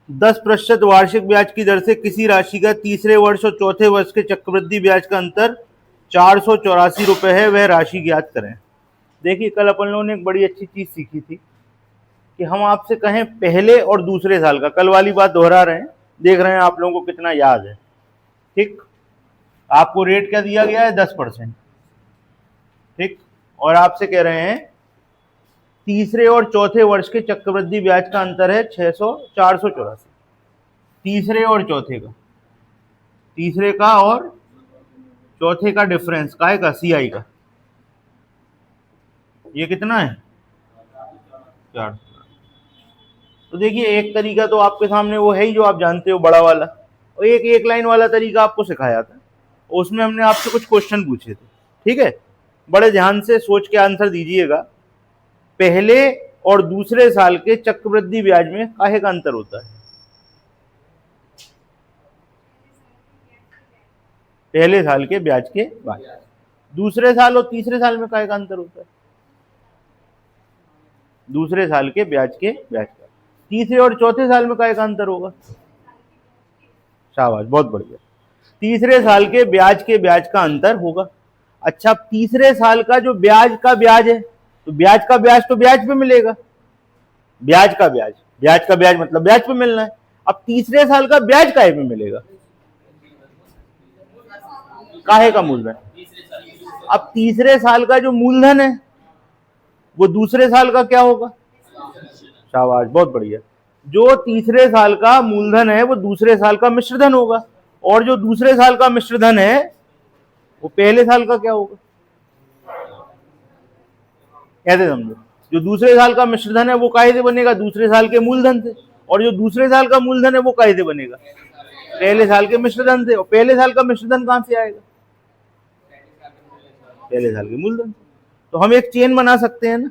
10% वार्षिक ब्याज की दर से किसी राशि का तीसरे वर्ष और चौथे वर्ष के चक्रवृद्धि ब्याज का अंतर 484 रुपए है, वह राशि ज्ञात करें। देखिए, कल अपन लोगों ने एक बड़ी अच्छी चीज सीखी थी कि हम आपसे कहें पहले और दूसरे साल का, कल वाली बात दोहरा रहे हैं, देख रहे हैं आप लोगों को कितना याद है। ठीक, आपको रेट क्या दिया गया है? 10%। ठीक, और आपसे कह रहे हैं तीसरे और चौथे वर्ष के चक्रवृद्धि ब्याज का अंतर है 484। तीसरे और चौथे का, तीसरे का और चौथे का डिफरेंस काय का? सीआई का। ये कितना है? 4। तो देखिए, एक तरीका तो आपके सामने वो है ही जो आप जानते हो, बड़ा वाला, और एक लाइन वाला तरीका आपको सिखाया था, उसमें हमने आपसे कुछ क्वेश्चन पूछे थे। ठीक है, बड़े ध्यान से सोच के आंसर दीजिएगा। पहले और दूसरे साल के चक्रवृद्धि ब्याज में काहे का अंतर होता है? पहले साल के ब्याज के बाद। दूसरे साल और तीसरे साल में काहे का अंतर होता है? दूसरे साल के ब्याज के ब्याज का। तीसरे और चौथे साल में काहे का अंतर होगा? शाबाश, बहुत बढ़िया। तीसरे साल के ब्याज का अंतर होगा। अच्छा, तीसरे साल का जो ब्याज का ब्याज है, तो ब्याज का ब्याज तो ब्याज पे मिलेगा। ब्याज का ब्याज मतलब ब्याज पे मिलना है। अब तीसरे साल का ब्याज काहे पे मिलेगा? काहे का मूलधन। अब तीसरे साल का जो मूलधन है वो दूसरे साल का क्या होगा? शाबाश, बहुत बढ़िया। जो तीसरे साल का मूलधन है वो दूसरे साल का मिश्रधन होगा, और जो दूसरे साल का मिश्रधन है वो पहले साल का क्या होगा? कैसे समझो? जो दूसरे साल का मिश्रधन है वो काहे से बनेगा? दूसरे साल के मूलधन से। और जो दूसरे साल का मूलधन है वो काहे से बनेगा? पहले साल के मिश्रधन से। और पहले साल का मिश्रधन कहां से आएगा? पहले साल के मूलधन से। तो हम एक चेन बना सकते हैं ना।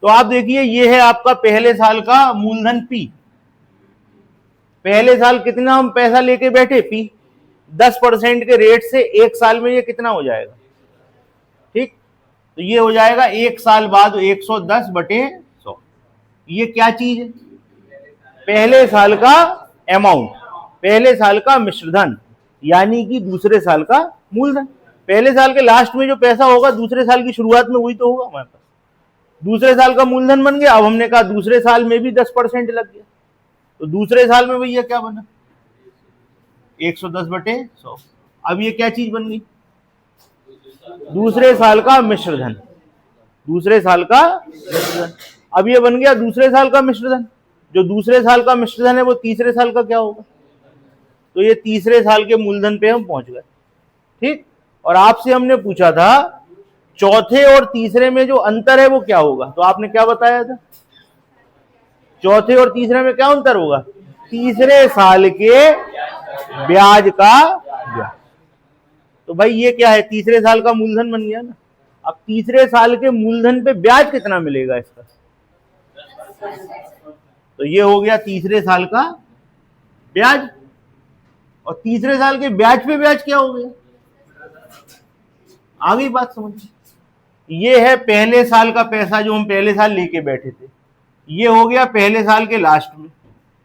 तो आप देखिए, ये है आपका पहले साल का मूलधन P। पहले साल कितना हम पैसा लेके बैठे? P। 10% के रेट से एक साल में ये कितना हो जाएगा? ठीक, तो ये हो जाएगा एक साल बाद 110/100। ये क्या चीज है? पहले साल का अमाउंट, पहले साल का मिश्रधन, यानी कि दूसरे साल का मूलधन। पहले साल के लास्ट में जो पैसा होगा दूसरे साल की शुरुआत में वही तो होगा हमारे पास। दूसरे साल का मूलधन बन गया। अब हमने कहा दूसरे साल में भी 10% लग गया, तो दूसरे साल में भैया क्या बना? 110/100। अब ये क्या चीज बन गई? दूसरे साल का मिश्रधन। दूसरे साल का मिश्रधन। अब ये बन गया दूसरे साल का मिश्रधन। जो दूसरे साल का मिश्रधन है वो तीसरे साल का क्या होगा? तो ये तीसरे साल के मूलधन पे हम पहुंच गए। ठीक, और आपसे हमने पूछा था चौथे और तीसरे में जो अंतर है वो क्या होगा? तो आपने क्या बताया था? चौथे और तीसरे में क्या अंतर होगा? तीसरे साल के ब्याज का ब्याज। तो भाई ये क्या है? तीसरे साल का मूलधन बन गया ना। अब तीसरे साल के मूलधन पे ब्याज कितना मिलेगा इसका? तो ये हो गया तीसरे साल का ब्याज। और तीसरे साल के ब्याज पे ब्याज क्या हो गया? आ गई बात समझ? ये है पहले साल का पैसा जो हम पहले साल लेके बैठे थे, ये हो गया पहले साल के लास्ट में।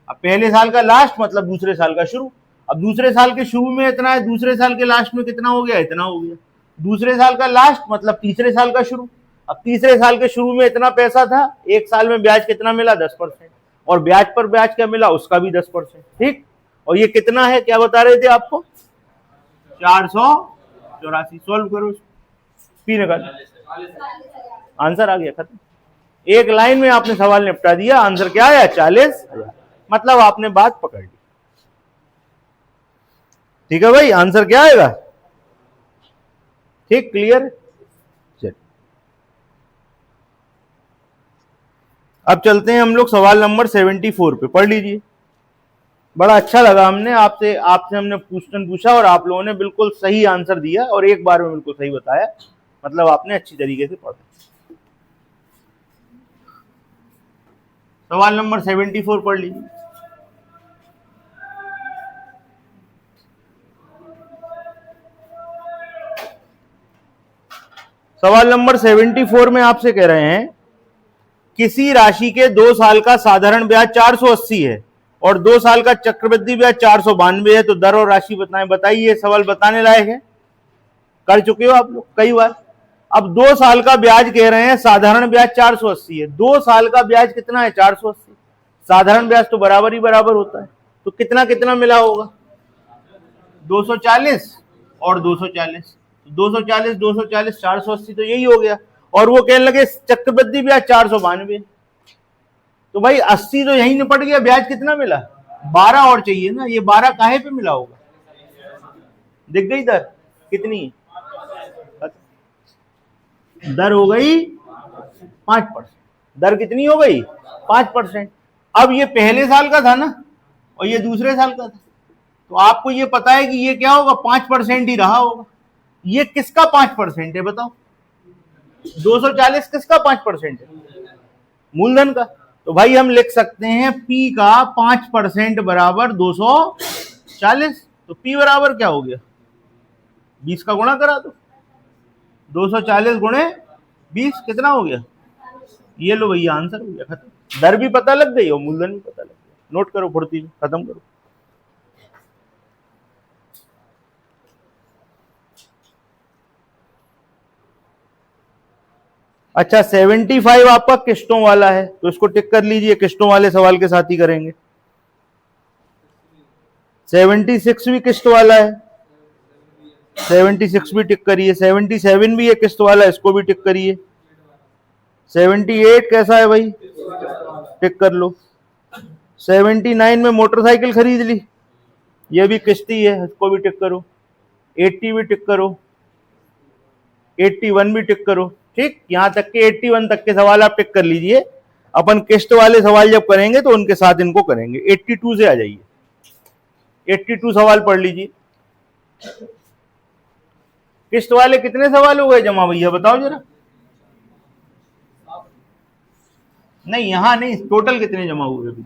अब पहले साल का लास्ट मतलब दूसरे साल का शुरू। अब दूसरे साल के शुरू में इतना है, दूसरे साल के लास्ट में कितना हो गया? इतना हो गया। दूसरे साल का लास्ट मतलब तीसरे साल का शुरू। अब तीसरे साल के शुरू में इतना पैसा था, एक साल में ब्याज कितना मिला? 10%। और ब्याज पर ब्याज क्या मिला? उसका भी 10%। ठीक, और ये कितना है? क्या बता रहे थे आपको? 484। सॉल्व करो, पी निकाल। आंसर आ गया, खत्म। एक लाइन में आपने सवाल निपटा दिया। आंसर क्या आया? 40,000। मतलब आपने बात पकड़ ली। ठीक है भाई, आंसर क्या आएगा? ठीक, क्लियर। अब चलते हैं हम लोग सवाल नंबर 74 पे, पढ़ लीजिए। बड़ा अच्छा लगा हमने आपसे हमने क्वेश्चन पूछा और आप लोगों ने बिल्कुल सही आंसर दिया और एक बार में बिल्कुल सही बताया। मतलब आपने अच्छी तरीके से पढ़ा। सवाल नंबर 74 पढ़ लीजिए। सवाल नंबर 74 में आपसे कह रहे हैं किसी राशि के 2 साल का साधारण ब्याज 480 है और 2 साल का चक्रवृद्धि ब्याज 492 है। तो दर और राशि बताएं। बताइए, सवाल बताने लायक है, कर चुके हो आप लोग कई बार। अब 2 साल का ब्याज कह रहे हैं, साधारण ब्याज 480 है। 2 साल का ब्याज कितना है? 480। साधारण ब्याज तो बराबर ही बराबर होता है, तो कितना कितना मिला होगा? 240 और 240, 240 240 480, तो यही हो गया। और वो कहने लगे चक्रवृद्धि ब्याज 492, तो भाई 80 तो यही निपट गया। ब्याज कितना मिला? 12 और चाहिए ना। ये 12 काहे पे मिला होगा? दिख गई दर कितनी? दर हो गई 5%। दर कितनी हो गई? 5%। अब ये पहले साल का था ना, और ये दूसरे साल का था, तो आपको ये पता है कि ये क्या होगा? 5% ही रहा होगा। ये किसका 5% है बताओ? 240 किसका 5% है? मूलधन का। तो भाई हम लिख सकते हैं P का 5% बराबर 240। तो P बराबर क्या हो गया? 20 का गुणा करा दो। 240 गुणे 20 कितना हो गया? ये लो भैया, आंसर हो गया, खत्म। दर भी पता लग गई और मूलधन भी पता लग गया। नोट करो फुर्ती में, खत्म करो। अच्छा, 75 आपका किस्तों वाला है, तो इसको टिक कर लीजिए। किस्तों वाले सवाल के साथ ही करेंगे। 76 भी किस्त वाला है, 76 भी टिक करिए। 77 भी है किस्त वाला, इसको भी टिक करिए। 78 कैसा है भाई? टिक कर लो। 79 में मोटरसाइकिल खरीद ली, ये भी किस्त ही है, इसको भी टिक करो। 80 भी टिक करो, 81 भी टिक करो। ठीक, यहां तक के 81 तक के सवाल आप टिक कर लीजिए। अपन किस्त वाले सवाल जब करेंगे तो उनके साथ इनको करेंगे। 82 से आ जाइए, 82 सवाल पढ़ लीजिए। किस्त वाले कितने सवाल हो गए जमा भैया, बताओ जरा। नहीं, यहां नहीं, टोटल कितने जमा हुए अभी?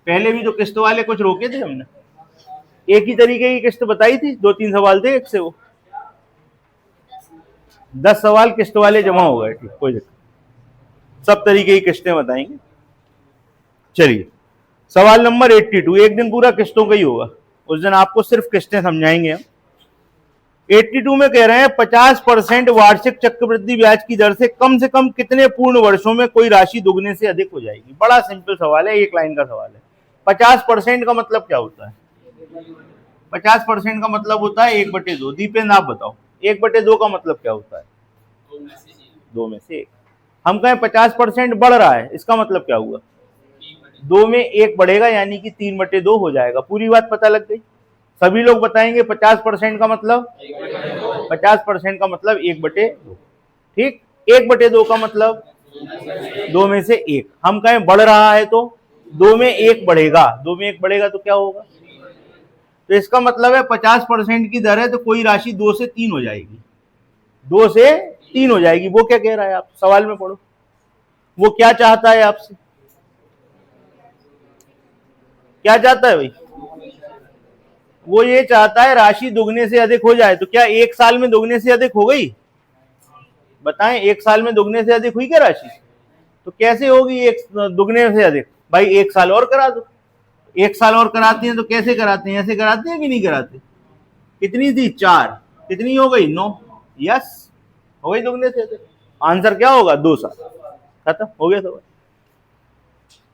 पहले भी तो किस्त वाले कुछ रोके थे हमने, एक ही तरीके की किस्त बताई थी, 2-3 सवाल थे एक से, वो 10 सवाल किस्त वाले जमा हो गए। ठीक, कोई दिक्कत, सब तरीके की किस्तें बताएंगे। चलिए, सवाल नंबर 82। एक दिन पूरा किस्तों का ही होगा, उस दिन आपको सिर्फ किस्तें समझाएंगे हम। 82 में कह रहे हैं 50% वार्षिक चक्रवृद्धि ब्याज की दर से कम कितने पूर्ण वर्षों में कोई राशि दुगने से अधिक हो जाएगी? बड़ा सिंपल सवाल है, एक लाइन का सवाल है। 50% का मतलब क्या होता है? 50% का मतलब होता है 1/2। दीपेंद्र आप बताओ, 1/2 का मतलब क्या होता है? 2 में से 1। हम कहें 50% बढ़ रहा है, इसका मतलब क्या हुआ? 2 में 1 बढ़ेगा, यानी कि 3/2 हो जाएगा। पूरी बात पता लग गई। सभी लोग बताएंगे 50% का मतलब 50% का मतलब 1/2। ठीक, 1/2 का मतलब 2 में से 1। हम कहें बढ़ रहा है तो 2 में 1 बढ़ेगा, 2 में 1 बढ़ेगा तो क्या होगा? तो इसका मतलब है 50% की दर है तो कोई राशि 2 से 3 हो जाएगी, 2 से 3 हो जाएगी। वो क्या कह रहा है आप सवाल में पढ़ो, वो क्या चाहता है आपसे? क्या चाहता है भाई? वो ये चाहता है राशि दुगने से अधिक हो जाए। तो क्या 1 साल में दुगने से अधिक हो गई? बताएं, 1 साल में दुगने से अधिक हुई क्या राशि? तो कैसे होगी एक दुगने से अधिक? भाई 1 साल और करा दो। 1 साल और कराते हैं तो कैसे कराते हैं? ऐसे कराते हैं कि नहीं कराते? कितनी थी? 4, कितनी हो गई? 9। यस, हो गई दुगने से अधिक। आंसर क्या होगा? 2 साल। खत्म हो गया सवाल।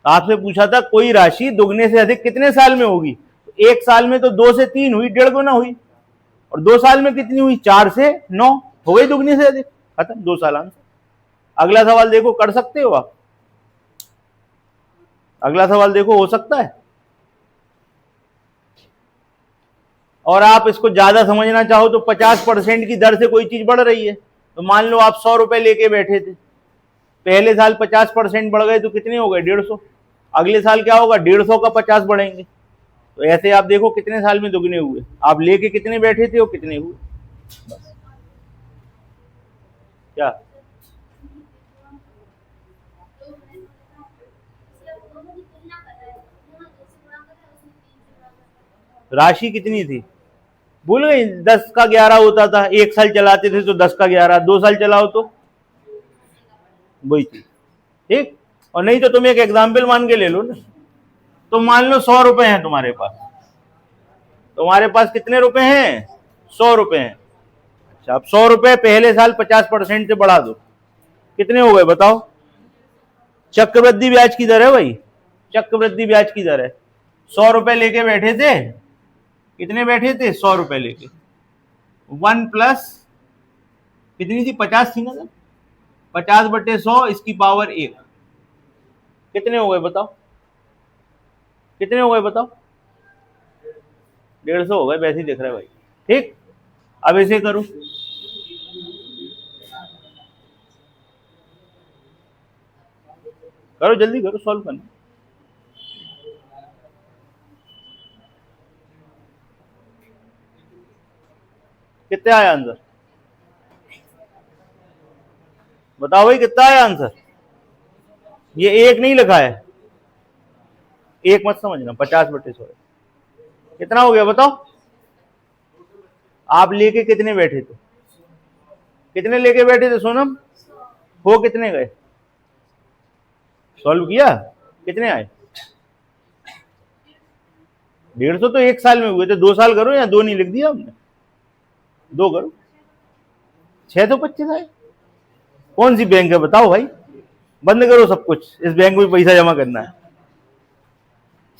आपसे पूछा था कोई राशि दुगने से अधिक कितने साल में होगी? 1 साल में तो 2 से 3 हुई, 1.5 गुना हुई। और 2 साल में कितनी हुई? 4 से 9, हो गई दुगने से अधिक। खत्म, 2 साल आंसर। अगला सवाल देखो, कर सकते हो आप? अगला सवाल देखो, हो सकता है। और आप इसको ज्यादा समझना चाहो तो 50% की दर से कोई चीज बढ़ रही है, तो मान लो आप 100 रुपए लेके बैठे थे, पहले साल 50% बढ़ गए तो कितने हो गए? 150। अगले साल क्या होगा? 150 का 50 बढ़ेंगे। तो ऐसे आप देखो कितने साल में दुगने हुए। आप लेके कितने बैठे थे और कितने हुए? बस। क्या राशि कितनी थी? भूल गई? 10 का 11 होता था। 1 साल चलाते थे तो 10 का 11, 2 साल चलाओ तो वही चीज। ठीक, और नहीं तो तुम एक एग्जाम्पल मान के ले लो ना। तो मान लो 100 रुपए हैं तुम्हारे पास कितने रुपए हैं? 100 रुपए हैं। अच्छा, अब 100 रुपए पहले साल 50% से बढ़ा दो, कितने हो गए बताओ? चक्रवृद्धि ब्याज की दर है भाई, चक्रवृद्धि ब्याज की दर है। 100 रुपए लेके बैठे थे, कितने बैठे थे? 100 रुपए लेके, 1 प्लस कितनी थी? 50 थी ना, 50/100 इसकी पावर 1, कितने हो गए बताओ? कितने हो गए बताओ? 150 हो गए, वैसे ही दिख रहा है भाई। ठीक, अब ऐसे करो, करो जल्दी करो, सॉल्व करना। कितने आया आंसर बताओ भाई, कितना आया आंसर? ये एक नहीं लिखा है, एक मत समझना, 50/100 कितना हो गया बताओ? आप लेके कितने बैठे थे? कितने लेके बैठे थे सोनम? हो कितने गए? सॉल्व किया, कितने आए? 150 तो एक साल में हुए थे, 2 साल करो, या 2 नहीं लिख दिया हमने? 2 करो, 625 आए। कौन सी बैंक है बताओ भाई? बंद करो सब कुछ, इस बैंक में पैसा जमा करना है।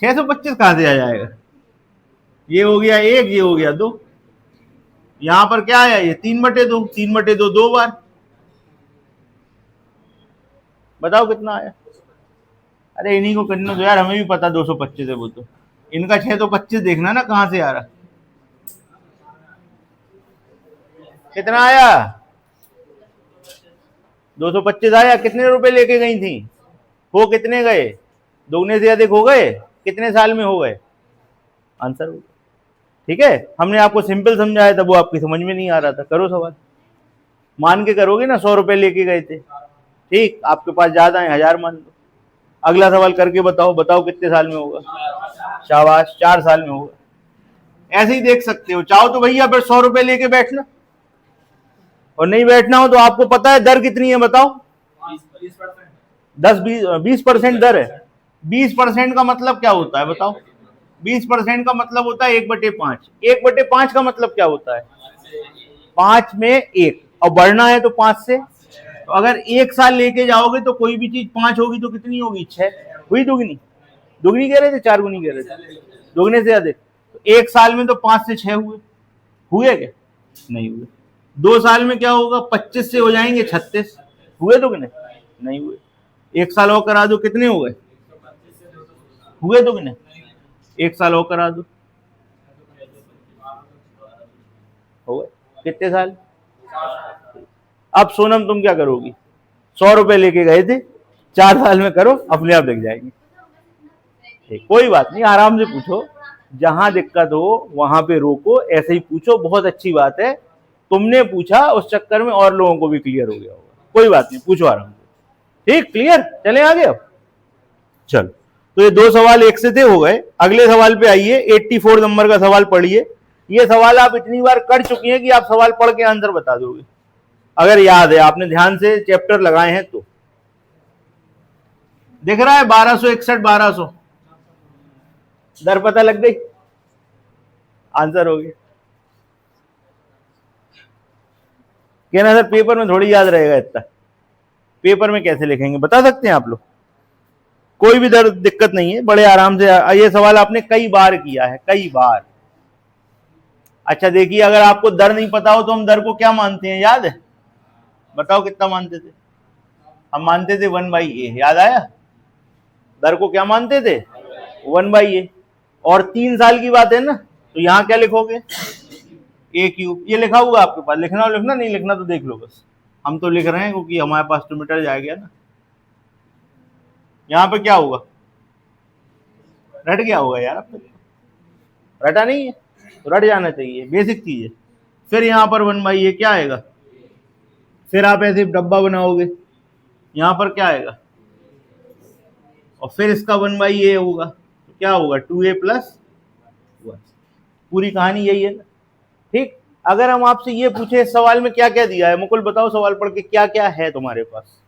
625 कहां से आ जाएगा? ये हो गया 1, ये हो गया 2, यहां पर क्या आया? ये 3/2, 3/2 2 बार, बताओ कितना आया? अरे इन्हीं को करने दो यार, हमें भी पता 225 है वो तो, इनका 625 देखना ना कहां से आ रहा। कितना आया? 225 आया। कितने रुपए लेके गई थी? हो कितने गए? दोगुने से अधिक हो गए, कितने साल में हो गए? आंसर हो गया। ठीक है, हमने आपको सिंपल समझाया था, वो आपकी समझ में नहीं आ रहा था। करो सवाल, मान के करोगे ना, 100 रुपए लेके गए थे, ठीक, आपके पास ज्यादा है, 1000 मान लो। अगला सवाल करके बताओ, बताओ कितने साल में होगा? शाबाश, 4 साल में होगा। ऐसे ही देख सकते हो, चाहो तो भैया फिर 100 रुपए लेके बैठना, और नहीं बैठना हो तो आपको पता है दर कितनी है बताओ? 20% दर है। 20% का मतलब क्या होता है बताओ? 20% का मतलब होता है 1/5। 1/5 का मतलब क्या होता है? 5 में 1, और बढ़ना है तो 5 से। तो अगर 1 साल लेके जाओगे तो कोई भी चीज 5 होगी तो कितनी होगी? 6 हुई। दुगनी, दुगनी कह रहे थे, 4 गुनी कह रहे थे? दुगने से अधिक। तो 1 साल में तो 5 से 6 हुए क्या? नहीं हुए। 2 साल में क्या होगा? 25 से हो जाएंगे 36, हुए दुगने? नहीं हुए। 1 साल और करा दो, कितने हो गए? हुए दुगने? 1 साल और करा दो, हो गए कितने साल? अब सोनम तुम क्या करोगी? 100 रुपए लेके गए थे, 4 साल में करो, अपने आप दिख जाएंगे। ठीक, कोई बात नहीं, आराम से पूछो, जहां दिक्कत हो वहां पे रोको, ऐसे ही पूछो, बहुत अच्छी बात है। तुमने पूछा, उस चक्कर में और लोगों को भी क्लियर हो गया होगा। कोई बात नहीं, पूछो आराम से। ठीक, क्लियर, चले आगे अब। चलो, तो ये 2 सवाल एक से थे, हो गए। अगले सवाल पे आइए, 84 नंबर का सवाल पढ़िए। ये सवाल आप इतनी बार कर चुकी हैं कि आप सवाल पढ़ के आंसर बता दोगे, अगर याद है, आपने ध्यान से चैप्टर लगाए हैं तो। दिख रहा है 1261, 1200 दर पता लग गई, आंसर हो गया। कहना सर पेपर में थोड़ी याद रहेगा इतना, पेपर में कैसे लिखेंगे, बता सकते हैं आप लोग? कोई भी दर दिक्कत नहीं है, बड़े आराम से। ये सवाल आपने कई बार किया है, कई बार। अच्छा देखिए, अगर आपको दर नहीं पता हो तो हम दर को क्या मानते हैं, याद है? बताओ कितना मानते थे? हम मानते थे 1/a, याद आया? दर को क्या मानते थे? 1/a। और 3 साल की बात है ना, तो यहां क्या लिखोगे? a³। ये लिखा हुआ आपके पास, लिखना हो लिखना, नहीं लिखना तो देख लो बस। हम तो लिख रहे हैं क्योंकि हमारे पास तो मीटर जा गया ना। यहाँ पे क्या होगा? रट गया होगा यार, अब तक रटा नहीं है तो रट जाना चाहिए, बेसिक चीज है। फिर यहाँ पर 1/a क्या आएगा? फिर आप ऐसे डब्बा बनाओगे, यहाँ पर क्या आएगा? और फिर इसका 1/a होगा, तो क्या होगा? 2a + 1। पूरी कहानी यही है ना। ठीक, अगर हम आपसे ये पूछे इस सवाल में क्या क्या दिया है, मुकुल बताओ सवाल पढ़ के क्या क्या है तुम्हारे पास?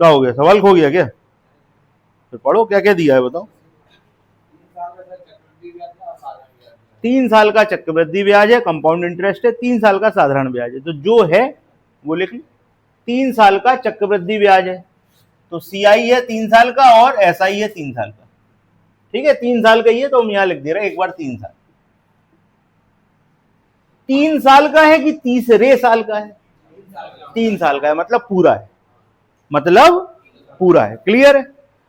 क्या हो गया, सवाल खो गया क्या? फिर पढ़ो क्या क्या दिया है बताओ। 3 साल का चक्रवृद्धि ब्याज है, कंपाउंड इंटरेस्ट है, 3 साल का साधारण ब्याज है। तो जो है वो लिख लो, 3 साल का चक्रवृद्धि ब्याज है तो सीआई है 3 साल का और एसआई है 3 साल का। ठीक है, 3 साल का ही है तो हम यहां लिख दे रहे हैं एक बार 3 साल। 3 साल का है कि तीसरे साल का है? 3 साल का है, मतलब पूरा है, मतलब पूरा है। क्लियर है?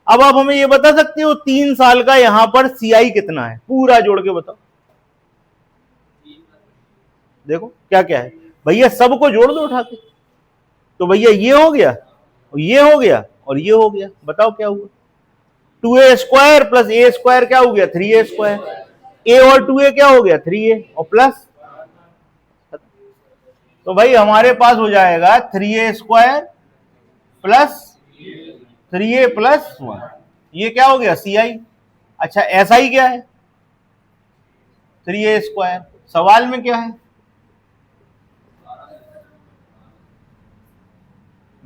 अब आप हमें ये बता सकते हो 3 साल का यहां पर सीआई कितना है, पूरा जोड़ के बताओ। देखो क्या क्या है भैया, सबको जोड़ दो उठा के। तो भैया ये हो गया, ये हो गया और ये हो गया, बताओ क्या हुआ? 2a स्क्वायर प्लस ए स्क्वायर क्या हो गया? 3a square. ए और 2a क्या हो गया? 3a और प्लस। तो भाई हमारे पास हो जाएगा 3a square plus 3a plus 1, ये क्या हो गया? सीआई। अच्छा एसआई क्या है? 3a square. सवाल में क्या है?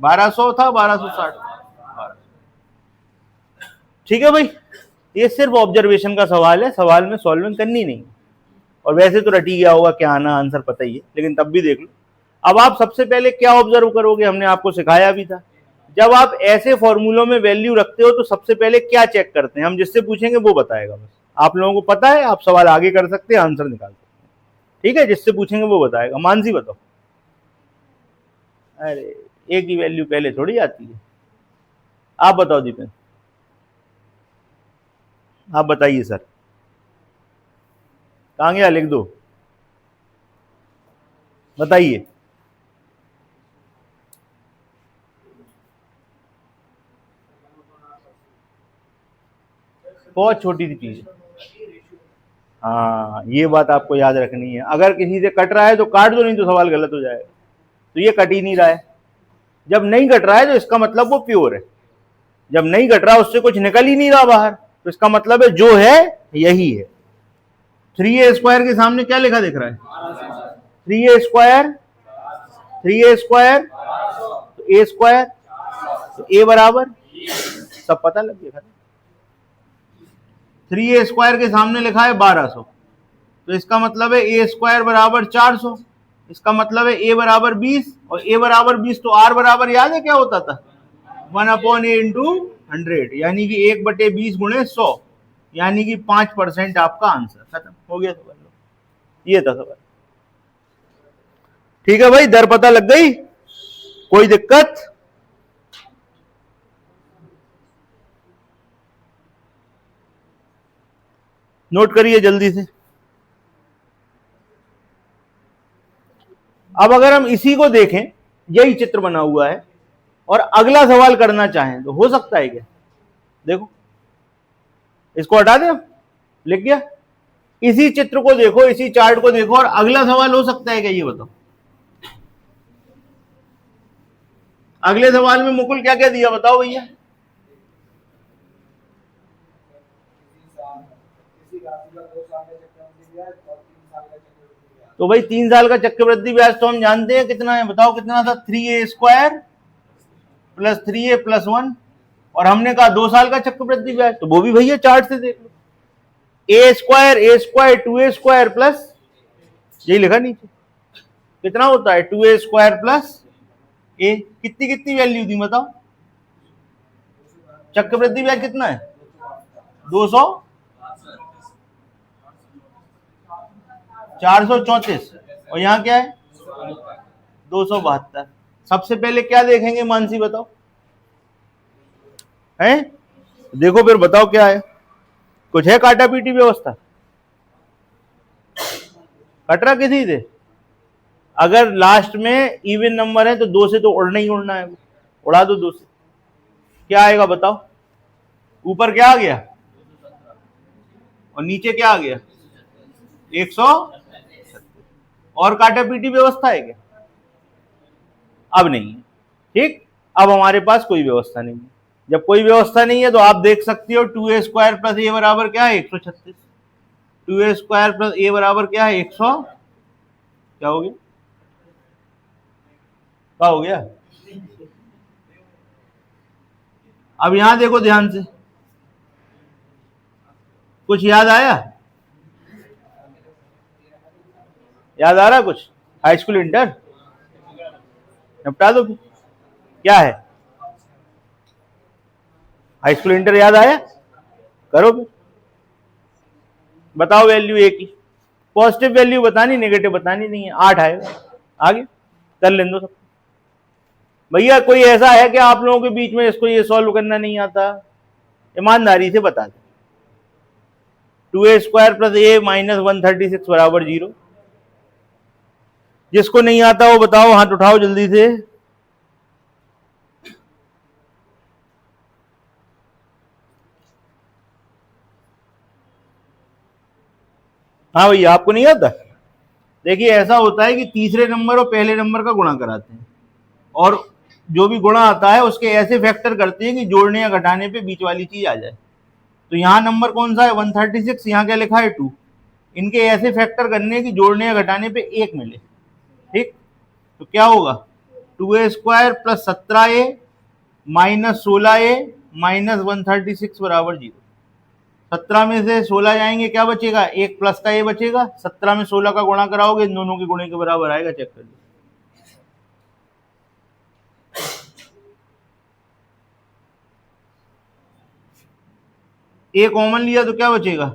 1200 था, 1260। ठीक है भाई, ये सिर्फ ऑब्जर्वेशन का सवाल है, सवाल में सॉल्विंग करनी नहीं। और वैसे तो रटी गया होगा क्या आना, आंसर पता ही है, लेकिन तब भी देख लो। अब आप सबसे पहले क्या ऑब्जर्व करोगे, हमने आपको सिखाया भी था, जब आप ऐसे फॉर्मूलों में वैल्यू रखते हो तो सबसे पहले क्या चेक करते हैं? हम जिससे पूछेंगे वो बताएगा, बस आप लोगों को पता है, आप सवाल आगे कर सकते हैं, आंसर निकाल सकते हैं। ठीक है, जिससे पूछेंगे वो बताएगा। मानसी बताओ। अरे एक ही वैल्यू पहले थोड़ी आती है। आप बताओ दीपेन, आप बताइए सर। कहाँ गया? लिख दो, बताइए। बहुत छोटी सी चीज है। हाँ ये बात आपको याद रखनी है, अगर किसी से कट रहा है तो काट दो, नहीं तो सवाल गलत हो जाएगा। तो ये कट ही नहीं रहा है, जब नहीं कट रहा है तो इसका मतलब वो प्योर है। जब नहीं कट रहा, उससे कुछ निकल ही नहीं रहा बाहर, तो इसका मतलब है जो है यही है। 3a स्क्वायर के सामने क्या लिखा दिख रहा है? 3a स्क्वायर, 3a स्क्वायर तो a स्क्वायर, तो a बराबर, सब पता लग गया। 3a स्क्वायर के सामने लिखा है 1200, तो इसका मतलब है a स्क्वायर बराबर 400, इसका मतलब है a बराबर 20, और a बराबर 20 तो r बराबर याद है क्या होता था? 1/a इंटू 100, यानी कि 1/20 गुणे 100, यानी कि 5% आपका आंसर। खत्म हो गया सवाल, ये था सवाल। ठीक है भाई, दर पता लग गई? कोई दिक्कत? नोट करिए जल्दी से। अब अगर हम इसी को देखें, यही चित्र बना हुआ है, और अगला सवाल करना चाहें तो हो सकता है क्या? देखो इसको हटा दें, लिख गया। इसी चित्र को देखो, इसी चार्ट को देखो, और अगला सवाल हो सकता है क्या? ये बताओ। अगले सवाल में मुकुल क्या क्या दिया बताओ भैया? तो भाई 3 साल का चक्रवृद्धि ब्याज तो हम जानते हैं कितना है, बताओ कितना था? 3a square plus 3a plus 1, और हमने कहा 2 साल का चक्रवृद्धि ब्याज, तो वो भी भैया चार्ट से देख लो। a square 2a square plus, यही लिखा नीचे, कितना होता है? 2a square plus a। कितनी कितनी वैल्यू दी बताओ? चक्रवृद्धि ब्याज कितना है? 200, 434, और यहां क्या है? 272। सबसे पहले क्या देखेंगे मानसी बताओ? हैं? देखो फिर बताओ क्या है? कुछ है काटा पीटी व्यवस्था? कटरा किसी से? अगर लास्ट में इवन नंबर है तो 2 से तो उड़ना ही उड़ना है, उड़ा दो 2 से। क्या आएगा बताओ? ऊपर क्या आ गया और नीचे क्या आ गया? 100। और काटा पीटी व्यवस्था है क्या? अब नहीं है। ठीक, अब हमारे पास कोई व्यवस्था नहीं है। जब कोई व्यवस्था नहीं है तो आप देख सकते हो 2a स्क्वायर प्लस a बराबर क्या है? 136। 2a स्क्वायर प्लस a बराबर क्या है? 100। क्या हो गया? क्या हो गया? अब यहां देखो ध्यान से, कुछ याद आया? याद आ रहा कुछ? हाई स्कूल इंटर निपटा दो फिर। क्या है? हाई स्कूल इंटर याद आया? करो फिर, बताओ वैल्यू ए की। पॉजिटिव वैल्यू बतानी, नेगेटिव बतानी नहीं है। 8 आएगा। आगे कर लेने दो सब। भैया कोई ऐसा है कि आप लोगों के बीच में इसको ये सॉल्व करना नहीं आता? ईमानदारी से बता दे। 2a² + a - 136 बराबर 0। जिसको नहीं आता वो बताओ, हाथ उठाओ जल्दी से। हाँ भैया, आपको नहीं आता? देखिए ऐसा होता है कि तीसरे नंबर और पहले नंबर का गुणा कराते हैं, और जो भी गुणा आता है उसके ऐसे फैक्टर करते हैं कि जोड़ने या घटाने पे बीच वाली चीज आ जाए। तो यहाँ नंबर कौन सा है? 136। यहाँ क्या लिखा है? 2। इनके ऐसे फैक्टर करने की जोड़ने या घटाने पे 1 मिले। ठीक, तो क्या होगा? 2a² + 17a - 16a - 136 बराबर 0। 17 में से 16 जाएंगे, क्या बचेगा? 1 प्लस का ए बचेगा। 17 में 16 का गुणा कराओगे, इन दोनों के गुणे के बराबर आएगा। चेक कर लो। ए कॉमन लिया तो क्या बचेगा?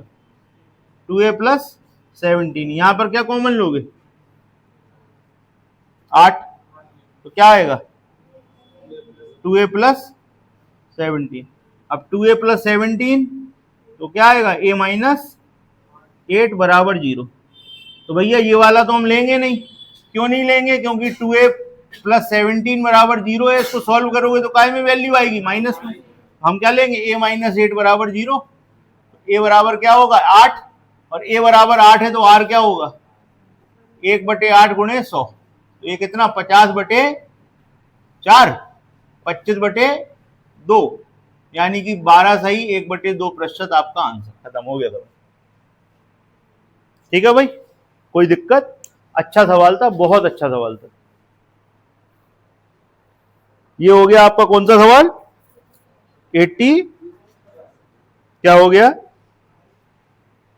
2a + 17। यहां पर क्या कॉमन लोगे? 8। तो क्या आएगा? 2a + 17। अब 2a + 17 तो क्या आएगा? a - 8 बराबर 0। तो भैया ये वाला तो हम लेंगे नहीं। क्यों नहीं लेंगे? क्योंकि 2a + 17 बराबर 0 है। इसको सॉल्व करोगे तो काय में वैल्यू आएगी? माइनस में। हम क्या लेंगे? a - 8 बराबर 0। a बराबर क्या होगा? 8। और a बराबर 8 है तो r क्या होगा? 1/8 × 100। तो ये कितना? 50/4, 25/2, यानी कि 12 सही, 1/2% आपका आंसर। खत्म हो गया था। ठीक है भाई, कोई दिक्कत? अच्छा सवाल था, बहुत अच्छा सवाल था। ये हो गया आपका कौन सा सवाल? 80। क्या हो गया?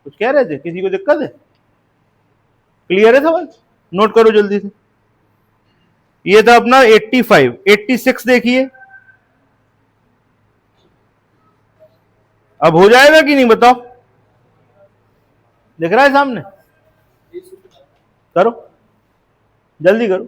कुछ कह रहे थे? किसी को दिक्कत है? क्लियर है सवाल? नोट करो जल्दी से। ये था अपना 85। 86 देखिए, अब हो जाएगा कि नहीं बताओ? दिख रहा है सामने? करो, जल्दी करो।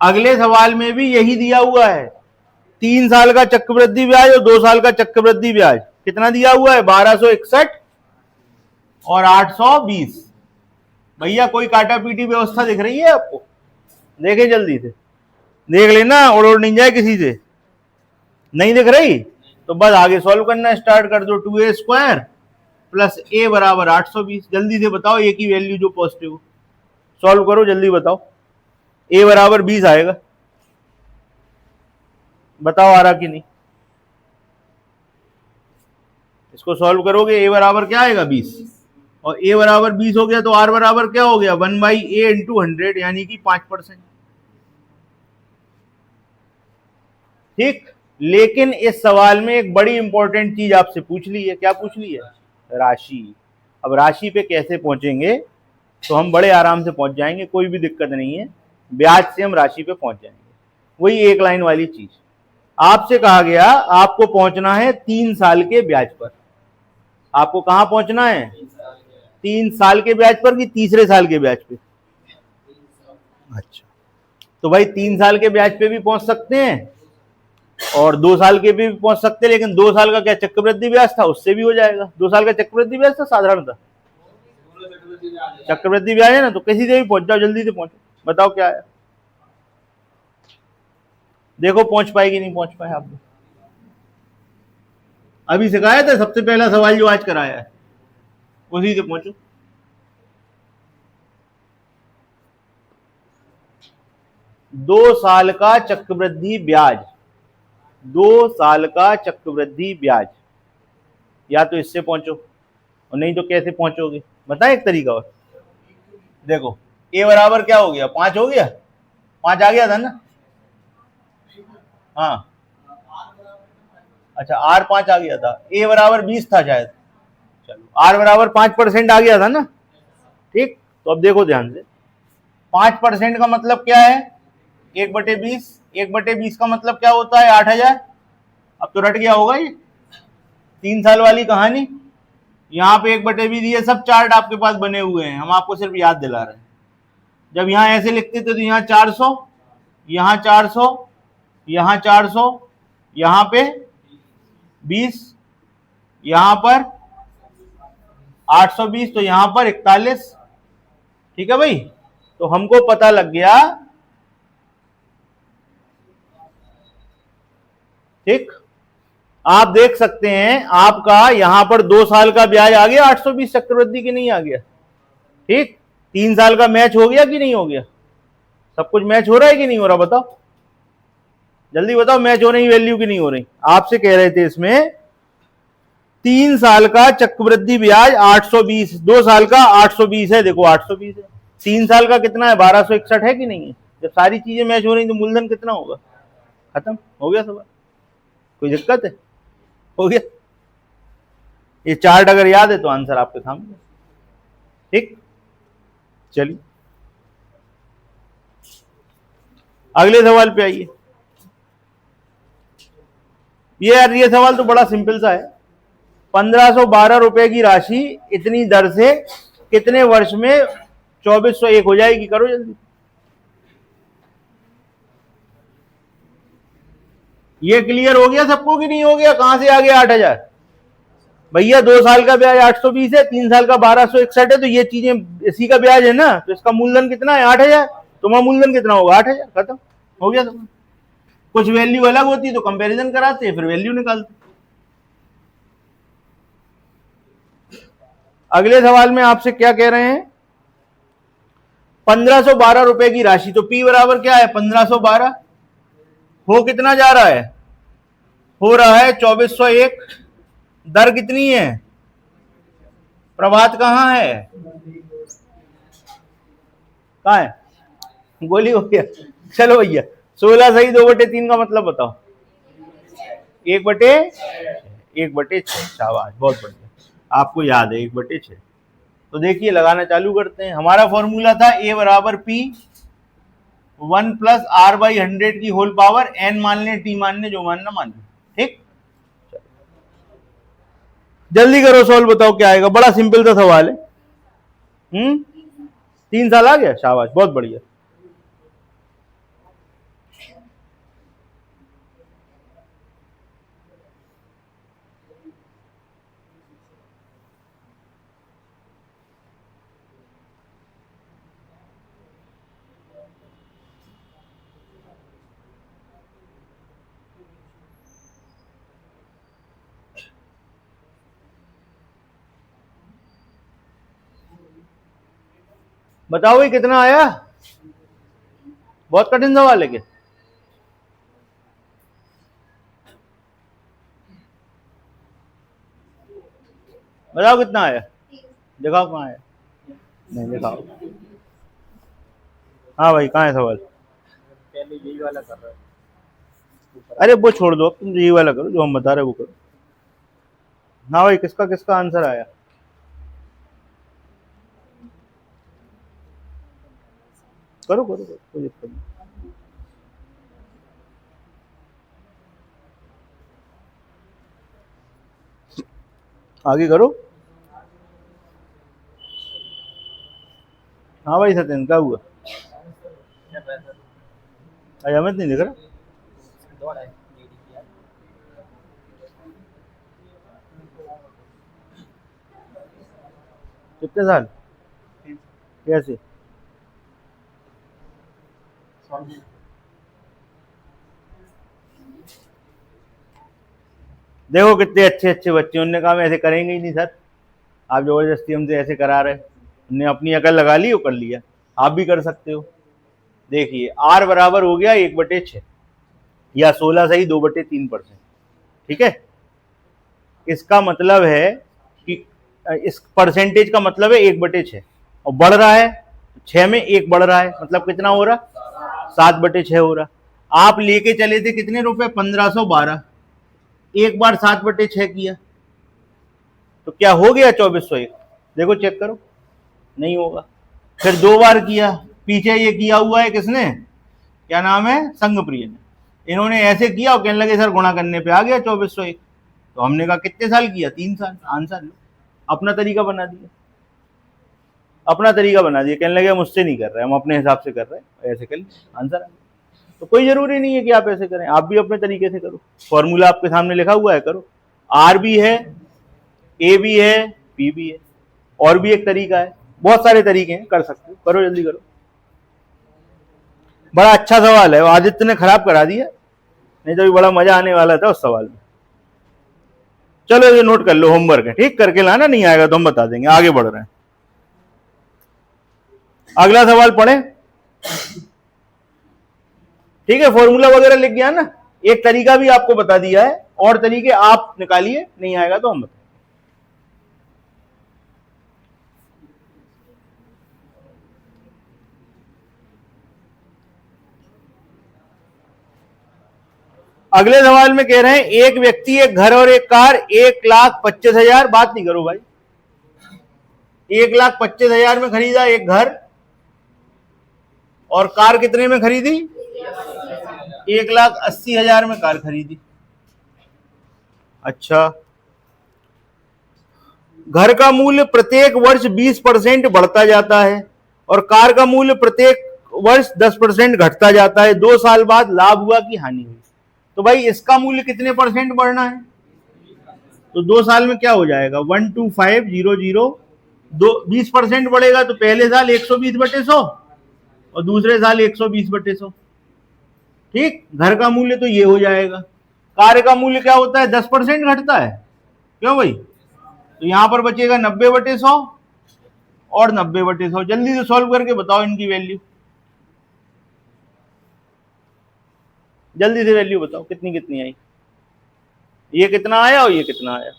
अगले सवाल में भी यही दिया हुआ है। 3 साल का चक्रवृद्धि ब्याज और 2 साल का चक्रवृद्धि ब्याज कितना दिया हुआ है? 1261 और 820। भैया कोई काटा पीटी व्यवस्था दिख रही है आपको? देखे जल्दी से, देख लेना, उड़ नहीं जाए किसी से। नहीं दिख रही तो बस आगे सॉल्व करना स्टार्ट कर दो। 2a² + a बराबर 820। जल्दी से बताओ ए की वैल्यू जो पॉजिटिव हो। सॉल्व करो जल्दी, बताओ। a बराबर 20 आएगा। बताओ आ रहा कि नहीं? इसको सॉल्व करोगे, a बराबर क्या आएगा? 20। और a बराबर 20 हो गया तो r बराबर क्या हो गया? 1/a × 100, यानी कि 5%। ठीक, लेकिन इस सवाल में एक बड़ी इंपॉर्टेंट चीज आपसे पूछ ली है। क्या पूछ ली है? राशि। अब राशि पे कैसे पहुंचेंगे? तो हम बड़े आराम से पहुंच जाएंगे, कोई भी दिक्कत नहीं है। ब्याज से हम राशि पे पहुंच जाएंगे। वही एक लाइन वाली चीज। आपसे कहा गया आपको पहुंचना है 3 साल के ब्याज पर। आपको कहां पहुंचना है? 3 साल के ब्याज पर कि तीसरे साल के ब्याज पे? अच्छा, तो भाई 3 साल के ब्याज पे भी पहुंच सकते हैं और 2 साल के भी पहुंच सकते हैं। लेकिन 2 साल का क्या चक्रवृद्धि ब्याज था, उससे भी हो जाएगा। 2 साल का चक्रवृद्धि ब्याज था, साधारण था। चक्रवृद्धि ब्याज है ना, तो किसी से भी पहुंच जाओ, जल्दी से पहुंचो। बताओ क्या है? देखो पहुंच पाएगी नहीं पहुंच पाए आप। अभी सिखाया था सबसे पहला सवाल जो आज कराया है, उसी से पहुंचो। दो साल का चक्रवृद्धि ब्याज, 2 साल का चक्रवृद्धि ब्याज, या तो इससे पहुंचो और नहीं तो कैसे पहुंचोगे, बताएं एक तरीका और। देखो ए बराबर क्या हो गया, 5 हो गया, 5 आ गया था ना। हाँ अच्छा आर 5 आ गया था, ए बराबर 20 था शायद, चलो आर बराबर 5% आ गया था ना। ठीक, तो अब देखो ध्यान से, 5% का मतलब क्या है, 1/20, 1/20 का मतलब क्या होता है, 8,000। अब तो रट गया होगा ये 3 साल वाली कहानी। यहाँ पे 1/20 ये सब चार्ट आपके पास बने हुए हैं, हम आपको सिर्फ याद दिला रहे हैं। जब यहाँ ऐसे लिखते थे तो यहाँ 400, यहाँ 400, यहाँ 400, यहाँ पे 20, यहाँ पर 820, तो यहाँ पर 41। ठीक है भाई, तो हमको पता लग गया। ठीक, आप देख सकते हैं आपका यहां पर 2 साल का ब्याज आ गया 820 चक्रवृद्धि की नहीं आ गया। ठीक, 3 साल का मैच हो गया कि नहीं हो गया, सब कुछ मैच हो रहा है कि नहीं हो रहा, बताओ जल्दी बताओ, मैच हो रही वैल्यू की नहीं हो रही। आपसे कह रहे थे इसमें 3 साल का चक्रवृद्धि ब्याज 820, 2 साल का 820 है, देखो 820 है, 3 साल का कितना है 1261 है कि नहीं है। जब सारी चीजें मैच हो रही तो मूलधन कितना होगा, खत्म हो गया सवाल, कोई दिक्कत है, हो गया। ये चार्ट अगर याद है तो आंसर आपके सामने। ठीक, चलिए अगले सवाल पे आइए। ये यार ये सवाल तो बड़ा सिंपल सा है, 1512 रुपए की राशि इतनी दर से कितने वर्ष में 2401 हो जाएगी, करो जल्दी। ये क्लियर हो गया सबको कि नहीं हो गया, कहां से आ गया 8,000 भैया, 2 साल का ब्याज 820 है, 3 साल का 1261 है, तो ये चीजें इसी का ब्याज है ना, तो इसका मूलधन कितना है 8,000, तुम्हारा मूलधन कितना होगा 8,000, खत्म हो गया सब। कुछ वैल्यू अलग होती तो कंपैरिजन कराते, फिर वैल्यू निकालते। अगले सवाल में आपसे क्या कह रहे हैं, 1512 रुपए की राशि, तो P बराबर क्या है 1512, हो कितना जा रहा है, हो रहा है 2401, दर कितनी है, प्रभात कहां है, कहां है, गोली हो गया। चलो भैया 16 सही 2/3 का मतलब बताओ, 1/6, शाबाश बहुत बढ़िया, आपको याद है 1/6। तो देखिए लगाना चालू करते हैं। हमारा फॉर्मूला था ए बराबर P 1 + R/100 की होल पावर, n मान लें t मान लें, जो मानना मान लें। ठीक, जल्दी करो सॉल्व, बताओ क्या आएगा, बड़ा सिंपल सा सवाल है। 3 साल आ गया, शाबाश बहुत बढ़िया। बताओ भाई कितना आया, बहुत कठिन सवाल है क्या, बताओ कितना आया, दिखाओ कहाँ आया, नहीं दिखाओ। हाँ भाई कहाँ है सवाल, यही वाला कर रहा है। अरे वो छोड़ दो, तुम यही वाला करो जो हम बता रहे वो करो। हाँ भाई किसका किसका आंसर आया, करो करो करो, कोई दिक्कत नहीं। आगे करो। हाँ भाई सत्यन क्या हुआ, हमें नहीं दिख रहा, कितने साल, कैसे, देखो कितने अच्छे अच्छे बच्चे, उनने कहा हम ऐसे करेंगे ही नहीं सर, आप जबरदस्ती हमसे ऐसे करा रहे, उनने अपनी अकल लगा ली और कर लिया, आप भी कर सकते हो। देखिए आर बराबर हो गया 1/6 या 16 सही 2/3%। ठीक है, इसका मतलब है कि इस परसेंटेज का मतलब है 1/6 और बढ़ रहा है 6 में 1 बढ़ रहा है, मतलब कितना हो रहा 7/6 हो रहा। आप लेके चले थे कितने रुपए 1512, एक बार 7/6 किया तो क्या हो गया 2401? देखो चेक करो, नहीं होगा। फिर 2 बार किया, पीछे ये किया हुआ है किसने, क्या नाम है, संघप्रिय ने। इन्होंने ऐसे किया और कहने लगे सर गुणा करने पे आ गया 2401। तो हमने कहा कितने साल किया, 3 साल। आंसर लो, अपना तरीका बना दिया, अपना तरीका बना दिया। कहने लगे मुझसे नहीं कर रहे, हम अपने हिसाब से कर रहे हैं, ऐसे कर आंसर आ गया। तो कोई जरूरी नहीं है कि आप ऐसे करें, आप भी अपने तरीके से करो। फॉर्मूला आपके सामने लिखा हुआ है, करो। आर भी है, ए भी है, पी भी है, और भी एक तरीका है, बहुत सारे तरीके हैं, कर सकते हो, करो जल्दी करो। बड़ा अच्छा सवाल है, आदित्य ने खराब करा दिया, नहीं तो भी बड़ा मजा आने वाला था उस सवाल में। चलो ये नोट कर लो, होमवर्क है, ठीक, करके लाना, नहीं आएगा तो हम बता देंगे। आगे बढ़ रहे हैं, अगला सवाल पढ़े, ठीक है। फॉर्मूला वगैरह लिख गया ना, एक तरीका भी आपको बता दिया है, और तरीके आप निकालिए, नहीं आएगा तो हम बताएंगे। अगले सवाल में कह रहे हैं एक व्यक्ति, एक घर और एक कार 1,25,000, बात नहीं करो भाई, 1,25,000 में खरीदा एक घर, और कार कितने में खरीदी, 1,80,000 में कार खरीदी। अच्छा, घर का मूल्य प्रत्येक वर्ष 20% बढ़ता जाता है और कार का मूल्य प्रत्येक वर्ष 10% घटता जाता है। 2 साल बाद लाभ हुआ कि हानि हुई? तो भाई इसका मूल्य कितने परसेंट बढ़ना है? तो 2 साल में क्या हो जाएगा, 125,000, 20% बढ़ेगा तो पहले साल 120/100 और दूसरे साल 120/100। ठीक, घर का मूल्य तो ये हो जाएगा। कार का मूल्य क्या होता है, 10% घटता है, क्यों भाई? तो यहां पर बचेगा 90/100 और 90/100। जल्दी से सॉल्व करके बताओ इनकी वैल्यू, जल्दी से वैल्यू बताओ कितनी कितनी आई। ये कितना आया और ये कितना आया?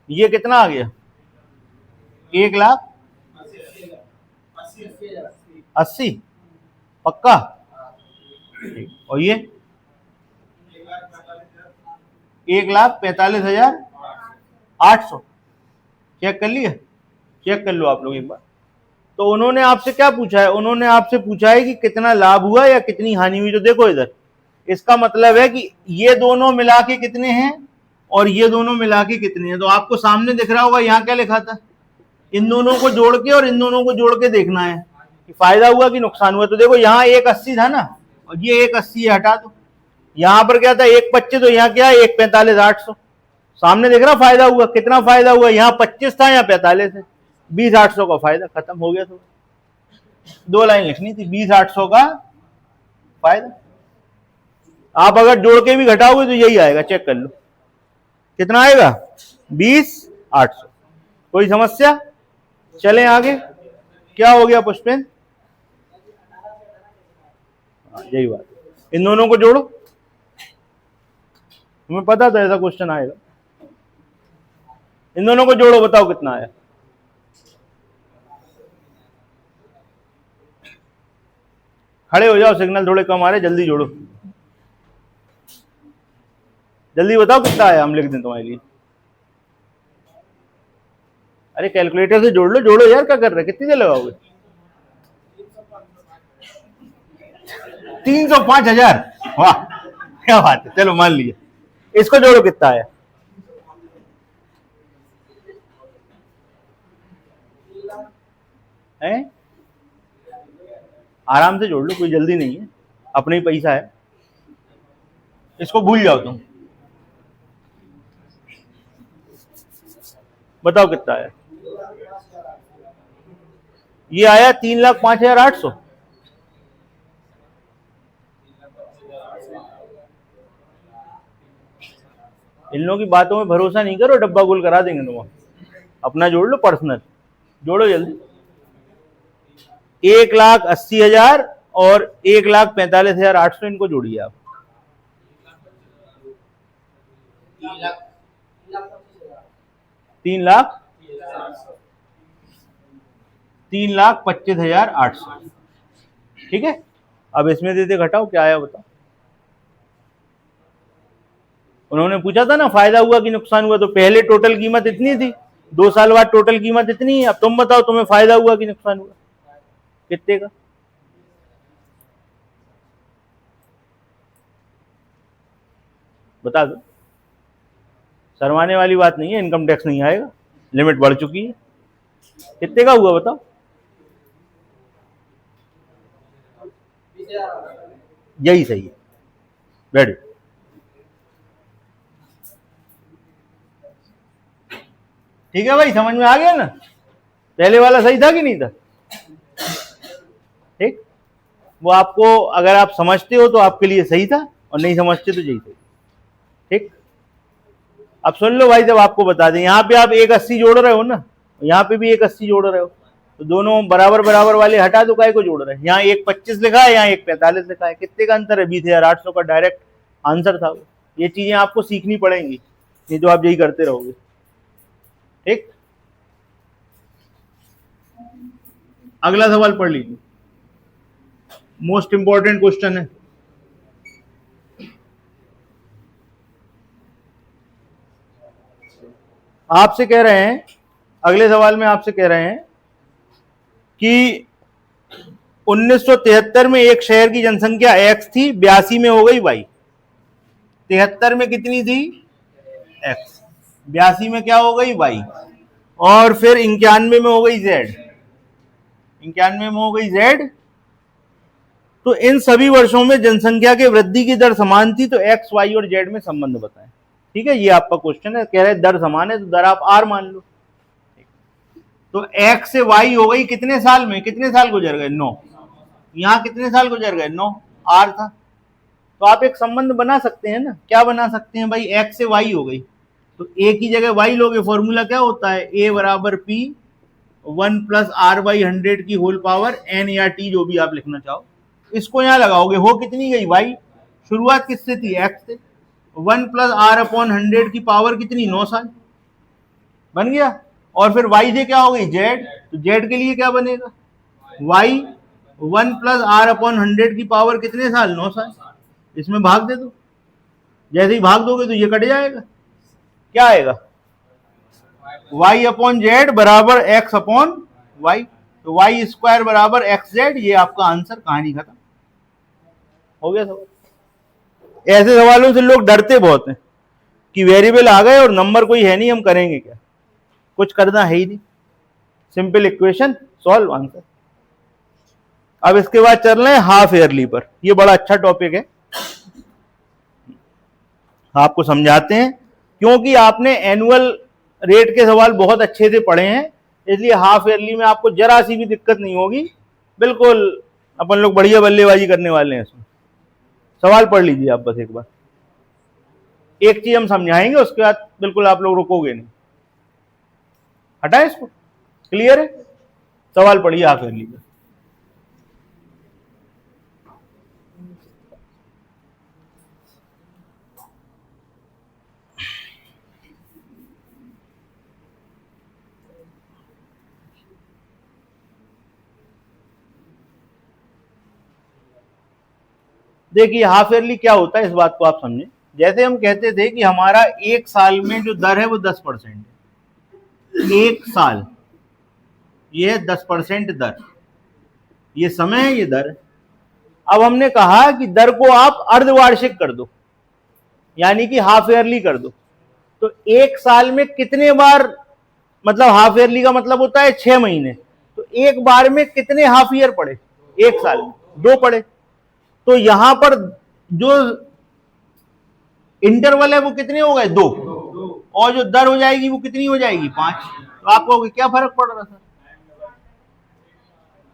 ये कितना आ गया, 1,80,000 पक्का? और ये 1,45,800, चेक कर लिया? चेक कर लो आप लोग एक बार। तो उन्होंने आपसे क्या पूछा है, उन्होंने आपसे पूछा है कि कितना लाभ हुआ या कितनी हानि हुई। तो देखो इधर, इसका मतलब है कि ये दोनों मिला के कितने हैं और ये दोनों मिला के कितने हैं। तो आपको सामने दिख रहा होगा यहाँ क्या लिखा था, इन दोनों को जोड़ के और इन दोनों को जोड़ के देखना है कि फायदा हुआ कि नुकसान हुआ। तो देखो यहाँ 1,80 था ना, और ये 1,80 हटा दो, यहाँ पर क्या था 1,25, तो यहाँ क्या है 1,45,800। सामने देख रहा फायदा हुआ, कितना फायदा हुआ, यहाँ 25 था यहाँ 45 है, 20,800 का फायदा, खत्म हो गया। तो 2 लाइन लिखनी थी, 20,800 का फायदा। आप अगर जोड़ के भी घटाओगे तो यही आएगा, चेक कर लो कितना आएगा, 20,800। कोई समस्या? चलें आगे। क्या हो गया पुष्पेंद्र? यही बात, इन दोनों को जोड़ो, तुम्हें पता था ऐसा क्वेश्चन आएगा। इन दोनों को जोड़ो, बताओ कितना आया। खड़े हो जाओ, सिग्नल थोड़े कम आ रहे, जल्दी जोड़ो, जल्दी बताओ कितना आया, हम लिख दें तुम्हारे लिए। अरे कैलकुलेटर से जोड़ लो, जोड़ो यार, क्या कर रहे, कितनी देर लगाओगे? 305,000, वाह क्या बात है, चलो मान लिया। इसको जोड़ो, कितना आया? है? आराम से जोड़ लो, कोई जल्दी नहीं है, अपने ही पैसा है, इसको भूल जाओ तुम। बताओ कितना आया? ये आया 3,05,800। इन लोगों की बातों में भरोसा नहीं करो, डब्बा गोल करा देंगे तुम। अपना जोड़ लो पर्सनल, जोड़ो जल्दी। 1,80,000 और 1,45,800 इनको जोड़िए आप। 3,25,800, ठीक है। अब इसमें देते घटाओ, क्या आया बताओ। उन्होंने पूछा था ना फायदा हुआ कि नुकसान हुआ, तो पहले टोटल कीमत इतनी थी, 2 साल बाद टोटल कीमत इतनी है। अब तुम बताओ तुम्हें फायदा हुआ कि नुकसान हुआ, कितने का? बता दो। शर्माने वाली बात नहीं है, इनकम टैक्स नहीं आएगा, लिमिट बढ़ चुकी है। कितने का हुआ बताओ? यही सही है, रेडी। ठीक है भाई, समझ में आ गया ना? पहले वाला सही था कि नहीं था? ठीक, वो आपको अगर आप समझते हो तो आपके लिए सही था, और नहीं समझते तो यही सही। ठीक, अब सुन लो भाई, जब आपको बता दें, यहाँ पे आप 1,80 जोड़ रहे हो ना, यहाँ पे भी 1,80 जोड़ रहे हो, तो दोनों बराबर बराबर वाले हटा दो, काय को जोड़ रहे हैं? यहाँ 1,25 लिखा है, यहाँ 1,45 लिखा है, कितने का अंतर है? 20,800 का डायरेक्ट आंसर था वो। ये चीजें आपको सीखनी पड़ेंगी, नहीं तो आप यही करते रहोगे। ठीक, अगला सवाल पढ़ लीजिए, मोस्ट इंपॉर्टेंट क्वेश्चन है। आपसे कह रहे हैं, अगले सवाल में आपसे कह रहे हैं कि 1973 में एक शहर की जनसंख्या x थी, 82 में हो गई y। 73 में कितनी थी? x, 82 में क्या हो गई? y, और फिर 91 में हो गई z, 91 में हो गई z। तो इन सभी वर्षों में जनसंख्या के वृद्धि की दर समान थी, तो x, y और z में संबंध बताएं। ठीक है, ये आपका क्वेश्चन है। कह रहे दर समान है तो दर आप r मान लो। तो x से y हो गई कितने साल में? कितने साल गुजर गए? 9। यहां कितने साल गुजर गए? 9, r था। तो आप एक संबंध बना सकते हैं ना, क्या बना सकते हैं भाई? x से y हो गई, तो a की जगह y लोगे, फॉर्मूला क्या होता है? a बराबर p 1 प्लस r/100 की होल पावर n या t, जो भी आप लिखना चाहो। इसको यहां लगाओगे, हो कितनी गई? y। शुरुआत किससे थी? x से। 1 प्लस r/100 की पावर कितनी? 9 साल, बन गया। और फिर y से क्या हो गई? z, तो z के लिए क्या बनेगा? y 1 प्लस r/100 की पावर कितने साल? 9 साल। इसमें भाग दे दो, जैसे ही भाग दोगे तो ये कट जाएगा, क्या आएगा? y अपॉन जेड बराबर x अपॉन वाई, तो y स्क्वायर बराबर xz। ये आपका आंसर, कहानी खत्म हो गया सवाल। ऐसे सवालों से लोग डरते बहुत हैं कि वेरिएबल आ गए और नंबर कोई है नहीं, हम करेंगे क्या? कुछ करना है ही नहीं, सिंपल इक्वेशन सॉल्व, आंसर। अब इसके बाद चल रहे हैं हाफ ईयरली पर। ये बड़ा अच्छा टॉपिक है, आपको समझाते हैं, क्योंकि आपने एनुअल रेट के सवाल बहुत अच्छे से पढ़े हैं, इसलिए हाफ ईयरली में आपको जरा सी भी दिक्कत नहीं होगी। बिल्कुल अपन लोग बढ़िया बल्लेबाजी करने वाले हैं इसमें। सवाल पढ़ लीजिए आप बस एक बार, एक चीज हम समझाएंगे, उसके बाद बिल्कुल आप लोग रुकोगे नहीं। हटाए इसको, क्लियर है? सवाल पढ़िए हाफ ईयरली में। देखिए हाफ ईयरली क्या होता है, इस बात को आप समझें। जैसे हम कहते थे कि हमारा एक साल में जो दर है वो 10% है, एक साल, ये है 10% दर, ये समय है, ये दर है। अब हमने कहा कि दर को आप अर्धवार्षिक कर दो, यानी कि हाफ ईयरली कर दो। तो एक साल में कितने बार, मतलब हाफ ईयरली का मतलब होता है 6 महीने, तो एक बार में कितने हाफ ईयर पड़े? एक साल में 2 पड़े। तो यहां पर जो इंटरवल है वो कितने हो गए? 2, और जो दर हो जाएगी वो कितनी हो जाएगी? 5। तो आपको क्या फर्क पड़ रहा था?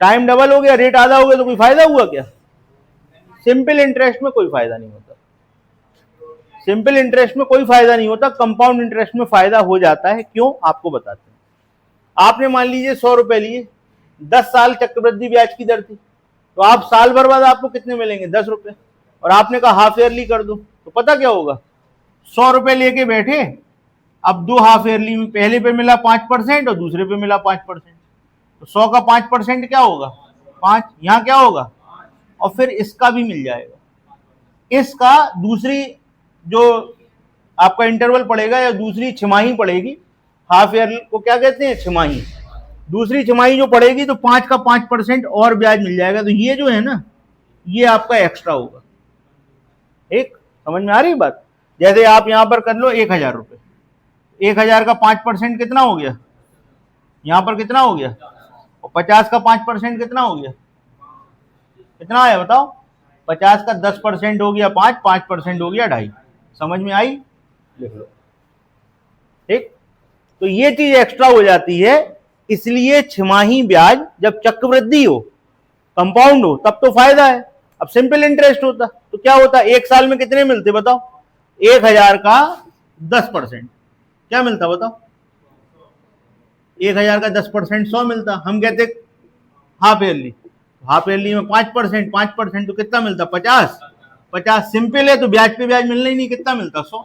टाइम डबल हो गया, रेट आधा हो गया, तो कोई फायदा हुआ क्या? सिंपल इंटरेस्ट में कोई फायदा नहीं होता, सिंपल इंटरेस्ट में कोई फायदा नहीं होता, कंपाउंड इंटरेस्ट में फायदा हो जाता है। क्यों, आपको बताते हैं। आपने मान लीजिए 100 रुपए लिए, 10 साल चक्रवृद्धि ब्याज की दर थी, तो आप साल भर बाद आपको कितने मिलेंगे, 10 रुपए। और आपने कहा हाफ ईयरली कर दो, तो पता क्या होगा, 100 रुपए लेके बैठे, अब 2 हाफ ईयरली में पहले पे मिला 5% और दूसरे पे मिला 5%, तो 100 का 5% क्या होगा, 5, यहां क्या होगा, और फिर इसका भी मिल जाएगा। इसका दूसरी जो आपका इंटरवल पड़ेगा या दूसरी छमाही पड़ेगी, हाफ ईयर को क्या कहते हैं, छमाही, दूसरी छमाही जो पड़ेगी तो 5 का 5% और ब्याज मिल जाएगा। तो ये जो है ना, ये आपका एक्स्ट्रा होगा। एक समझ में आ रही बात। जैसे आप यहां पर कर लो 1000 रुपए, 1000 का 5% कितना हो गया, यहां पर कितना हो गया, और 50 का 5% कितना हो गया, कितना आया बताओ, 50 का 10% हो गया 5, 5% हो गया 2.5। समझ में आई, लिख लो। ठीक, तो ये चीज एक्स्ट्रा हो जाती है। इसलिए छमाही ब्याज जब चक्रवृद्धि हो, कंपाउंड हो, तब तो फायदा है। अब सिंपल इंटरेस्ट होता तो क्या होता, एक साल में कितने मिलते बताओ, 1000 का 10% क्या मिलता बताओ, 1000 का 10% 100 मिलता। हम कहते हाफ ईयरली, हाफ ईयरली में 5%, 5% तो कितना मिलता, 50, 50 सिंपल है तो ब्याज पे ब्याज मिलना ही नहीं, कितना मिलता, 100।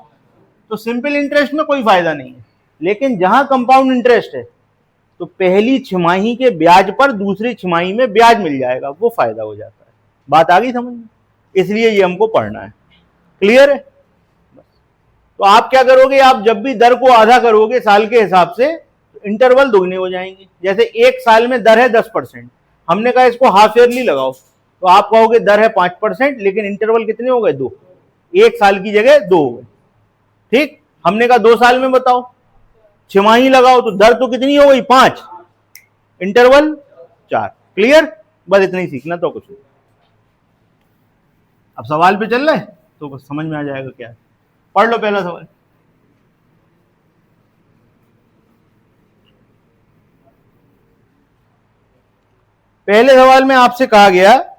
तो सिंपल इंटरेस्ट में कोई फायदा नहीं है। लेकिन जहां कंपाउंड इंटरेस्ट है तो पहली छमाही के ब्याज पर दूसरी छमाही में ब्याज मिल जाएगा, वो फायदा हो जाता है। बात आ गई समझ में, इसलिए ये हमको पढ़ना है। क्लियर है। तो आप क्या करोगे, आप जब भी दर को आधा करोगे साल के हिसाब से, तो इंटरवल दोगुने हो जाएंगे। जैसे एक साल में दर है 10%, हमने कहा इसको हाफ ईयरली लगाओ, तो आप कहोगे दर है 5%, लेकिन इंटरवल कितने हो गए, 2, एक साल की जगह 2 हो गए। ठीक, हमने कहा 2 साल में बताओ, छमाही लगाओ, तो दर तो कितनी हो गई, 5, इंटरवल 4। क्लियर, बस इतना ही सीखना, तो कुछ नहीं। अब सवाल पे चल रहे तो कुछ समझ में आ जाएगा क्या है। पढ़ लो पहला सवाल। पहले सवाल में आपसे कहा गया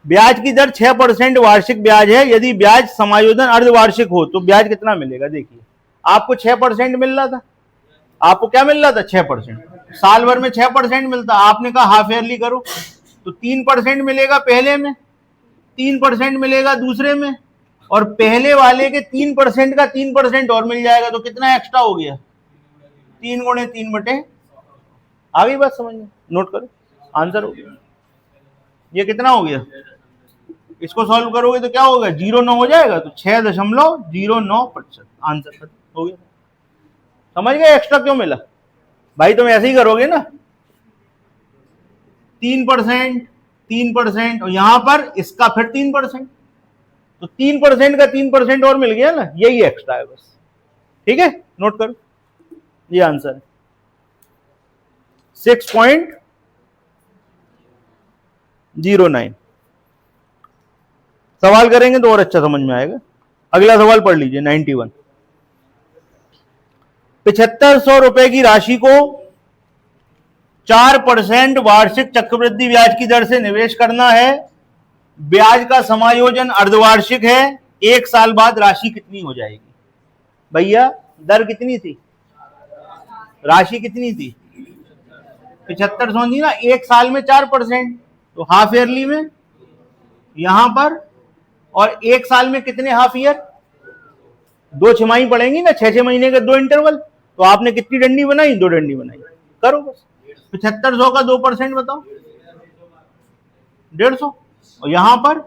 ब्याज की दर 6% वार्षिक ब्याज है, यदि ब्याज समायोजन अर्धवार्षिक हो तो ब्याज कितना मिलेगा। देखिए, आपको 6% मिल रहा था, आपको क्या मिल रहा था, 6%, साल भर में 6% मिलता। आपने कहा हाफ ईयरली करो, तो 3% मिलेगा पहले में, 3% मिलेगा दूसरे में, और पहले वाले के 3% का 3% और मिल जाएगा। तो कितना एक्स्ट्रा हो गया, 3 गुणे 3 बटे, आ गई बात समझ में, नोट करो, आंसर हो गया। ये कितना हो गया, इसको सॉल्व करोगे तो क्या होगा, 0.9 हो जाएगा, तो 6.09%, आंसर खत्म हो गया। समझ गए एक्स्ट्रा क्यों मिला भाई, तुम ऐसे ही करोगे ना, 3%, 3%, और यहां पर इसका फिर 3%, तो 3% का 3% और मिल गया ना, यही एक्स्ट्रा है बस। ठीक है, नोट करो, ये आंसर है 6.09। सवाल करेंगे तो और अच्छा समझ में आएगा। अगला सवाल पढ़ लीजिए, 91। 7500 रुपए की राशि को 4% वार्षिक चक्रवृद्धि ब्याज की दर से निवेश करना है। ब्याज का समायोजन अर्धवार्षिक है, एक साल बाद राशि कितनी हो जाएगी। भैया दर कितनी थी, राशि कितनी थी, 7500 थी ना, एक साल में 4%, तो हाफ ईयरली में यहां पर, और एक साल में कितने हाफ ईयर, 2 छमाही पड़ेंगी ना, 6 महीने के 2 इंटरवल, तो आपने कितनी डंडी बनाई, 2 डंडी बनाई। करो बस, 7500 का 2% बताओ, 150, और यहां पर,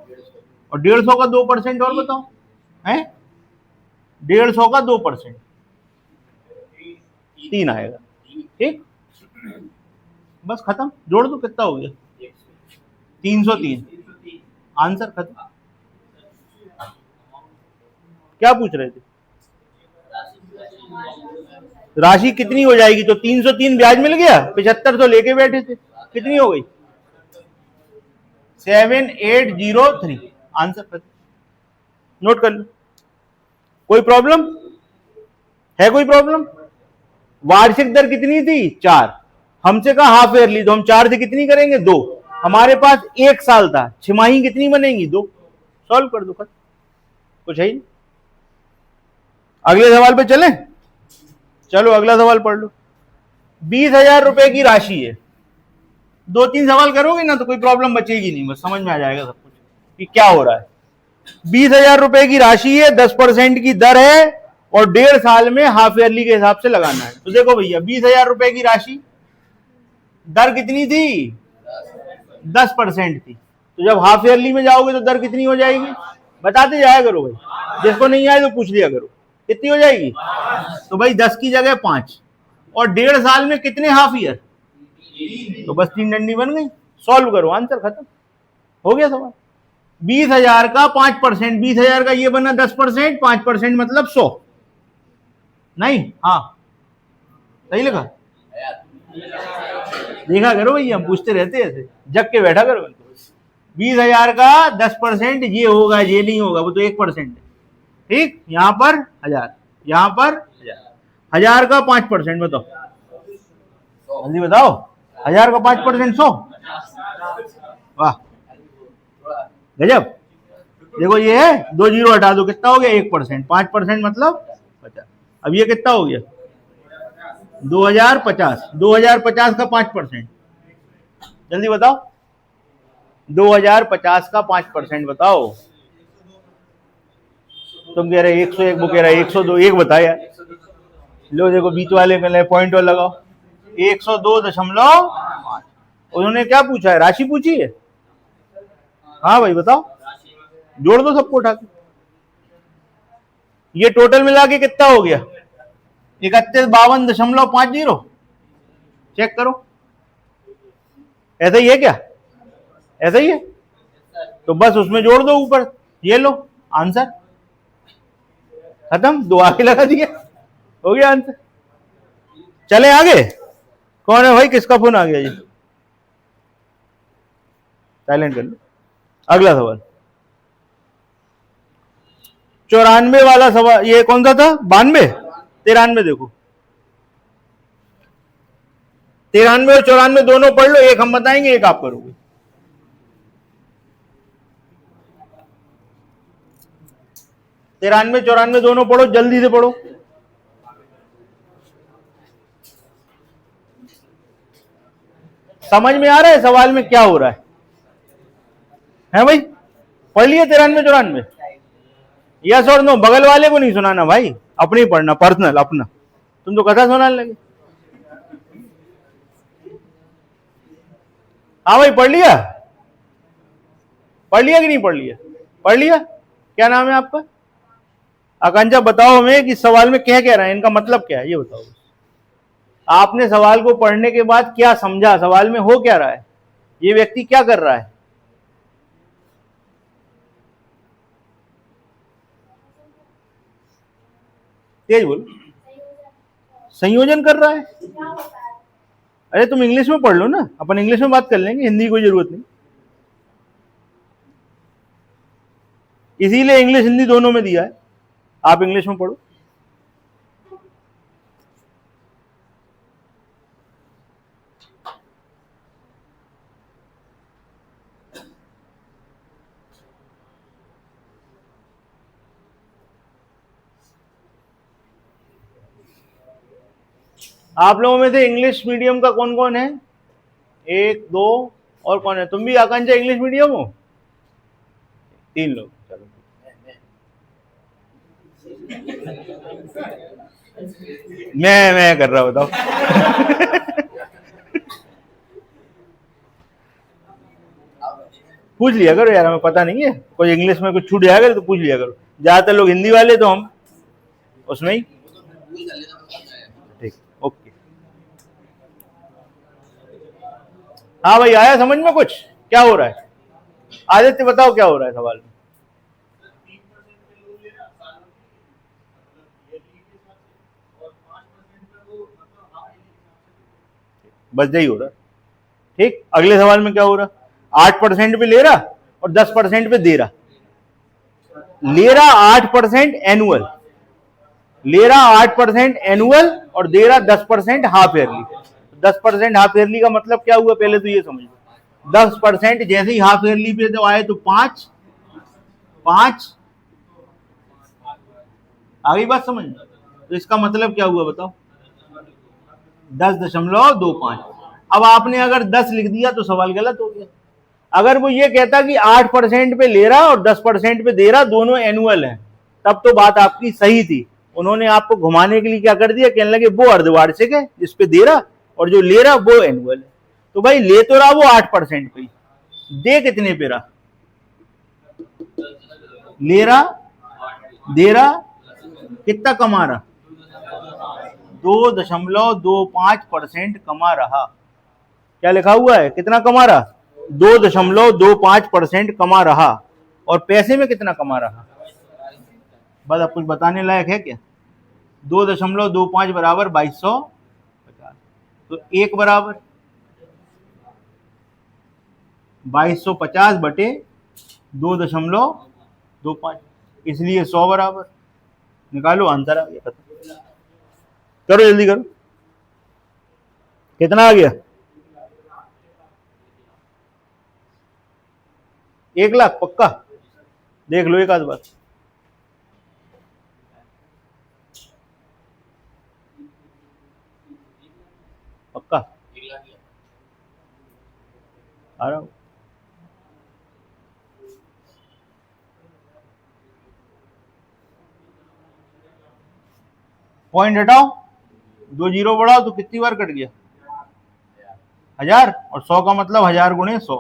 और 150 का 2% और बताओ, है 150 का 2%, 3 आएगा। ठीक, बस खत्म, जोड़ दो, कितना हो गया, 303, आंसर खत्म। क्या पूछ रहे थे, राशि कितनी हो जाएगी, तो 303 ब्याज मिल गया, 7500 लेके बैठे थे, कितनी हो गई, 7803, आंसर खत्म। नोट कर लो, कोई प्रॉब्लम है, कोई प्रॉब्लम। वार्षिक दर कितनी थी, 4, हमसे कहा हाफ ईयरली, तो हम 4 से कितनी करेंगे, 2, हमारे पास एक साल था, छमाही कितनी बनेगी, 2, सॉल्व कर दो, कुछ है ही। अगले सवाल पे चलें? चलो अगला सवाल पढ़ लो। 20,000 रुपए की राशि है। 2-3 सवाल करोगे ना तो कोई प्रॉब्लम बचेगी नहीं, बस समझ में आ जाएगा सब कुछ कि क्या हो रहा है। 20,000 रुपए की राशि है, 10% की दर है और 1.5 साल में हाफ ईयरली के हिसाब से लगाना है। तो देखो भैया 20,000 रुपए की राशि, दर कितनी थी? 10% थी। तो जब हाफ ईयरली में जाओगे तो दर कितनी हो जाएगी? बताते जाया करो भाई, जिसको नहीं आए तो पूछ लिया करो। कितनी हो जाएगी? तो भाई 10 की जगह 5 और 1.5 साल में कितने हाफ ईयर? तो बस 3 डंडी बन गई। सॉल्व करो, आंसर खत्म हो गया सवाल। 20,000 का 5%, 20,000 का ये बना 10%, 5% मतलब 100। नहीं, हाँ सही लगा। देखा करो भैया, हम पूछते रहते ऐसे, जग के बैठा करो। 20,000 का 10% ये होगा, ये नहीं होगा, वो तो 1% है। ठीक, यहां पर 1000, यहां पर 1000 का 5% बताओ, जल्दी बताओ। 1000 का 5% 100। वाह गजब। देखो ये है, 2 जीरो हटा दो, कितना हो गया? 1%। 5% मतलब 50। अब ये कितना हो गया? 2050। 2050 का 5%, जल्दी बताओ। 2050 का 5% बताओ। तुम कह रहे 101, वो कह रहा है 102। एक बताया, लो देखो बीच वाले में पॉइंट और लगाओ। 102.5। उन्होंने क्या पूछा है? राशि पूछी है। हाँ भाई बताओ, जोड़ दो सबको उठा के। ये टोटल मिला के कितना हो गया? 3152.50। चेक करो, ऐसा ही है क्या? ऐसा ही है। तो बस उसमें जोड़ दो ऊपर, ये लो आंसर खत्म। 2 आगे लगा दिया, हो गया आंसर। चले आगे। कौन है भाई, किसका फोन आ गया? ये साइलेंट कर लो। अगला सवाल 94 वाला सवाल। ये कौन सा था? 92, 93। देखो 93 और 94 दोनों पढ़ लो, एक हम बताएंगे, एक आप करोगे। 93 94 दोनों पढ़ो, जल्दी से पढ़ो। समझ में आ रहा है सवाल में क्या हो रहा है भाई? पढ़ लिया 93 94? यस और नो। बगल वाले को नहीं सुनाना भाई, अपनी पढ़ना, पर्सनल अपना। तुम तो कथा सुनाने लगे। हाँ भाई पढ़ लिया? पढ़ लिया कि नहीं पढ़ लिया? पढ़ लिया। क्या नाम है आपका? आकांक्षा। बताओ हमें कि सवाल में क्या कह रहा है, इनका मतलब क्या है, ये बताओ। आपने सवाल को पढ़ने के बाद क्या समझा? सवाल में हो क्या रहा है? ये व्यक्ति क्या कर रहा है? तेज बोलो। संयोजन कर रहा है। अरे तुम इंग्लिश में पढ़ लो ना, अपन इंग्लिश में बात कर लेंगे, हिंदी की कोई जरूरत नहीं। इसीलिए इंग्लिश हिंदी दोनों में दिया है, आप इंग्लिश में पढ़ो। आप लोगों में से इंग्लिश मीडियम का कौन कौन है? 1 2 और कौन है? तुम भी आकांक्षा इंग्लिश मीडियम हो? 3 लोग। चलो मैं कर रहा, बताओ। पूछ लिया करो यार, हमें पता नहीं है, कोई इंग्लिश में कुछ छूट जाएगा तो पूछ लिया करो। ज्यादातर लोग हिंदी वाले, तो हम उसमें ही। ठीक, ओके। हाँ भाई आया समझ में कुछ? क्या हो रहा है? आदित्य बताओ क्या हो रहा है सवाल में? बस यही हो रहा। ठीक, अगले सवाल में क्या हो रहा? 8% पे ले रहा और 10% पे दे रहा। ले रहा 8% एनुअल, ले रहा 8% एनुअल और दे रहा 10% हाफ ईयरली। 10% हाफ ईयरली का मतलब क्या हुआ, पहले तो ये समझ लो। 10% जैसे ही हाफ ईयरली पे तो आए तो 5, 5, आ गई बात समझ? तो इसका मतलब क्या हुआ बताओ? 10.25। अब आपने अगर 10 लिख दिया तो सवाल गलत हो गया। अगर वो ये कहता कि 8% पे ले रहा और 10% पे दे रहा, दोनों एनुअल हैं, तब तो बात आपकी सही थी। उन्होंने आपको घुमाने के लिए क्या कर दिया, कहने लगे वो अर्धवार्षिक है जिस पे दे रहा, और जो ले रहा वो एनुअल है। तो भाई ले तो रहा वो 8% पे, दे कितने पे रहा? ले रहा, दे रहा, कितना कमा रहा? 2.25% कमा रहा। क्या लिखा हुआ है? कितना कमा रहा? 2.25% कमा रहा। और पैसे में कितना कमा रहा? बस अब कुछ बताने लायक है क्या? 2.25 बराबर 2250। तो एक बराबर 2250 बटे 2.25, इसलिए 100 बराबर। निकालो, आंसर आ गया। करो जल्दी करो, कितना आ गया? 1 लाख पक्का? देख लो एक आध बार। पक्का आ रहा हूं। पॉइंट हटाओ, 2 जीरो बढ़ाओ तो कितनी बार कट गया? 1000। और 100 का मतलब 1000 गुणे 100,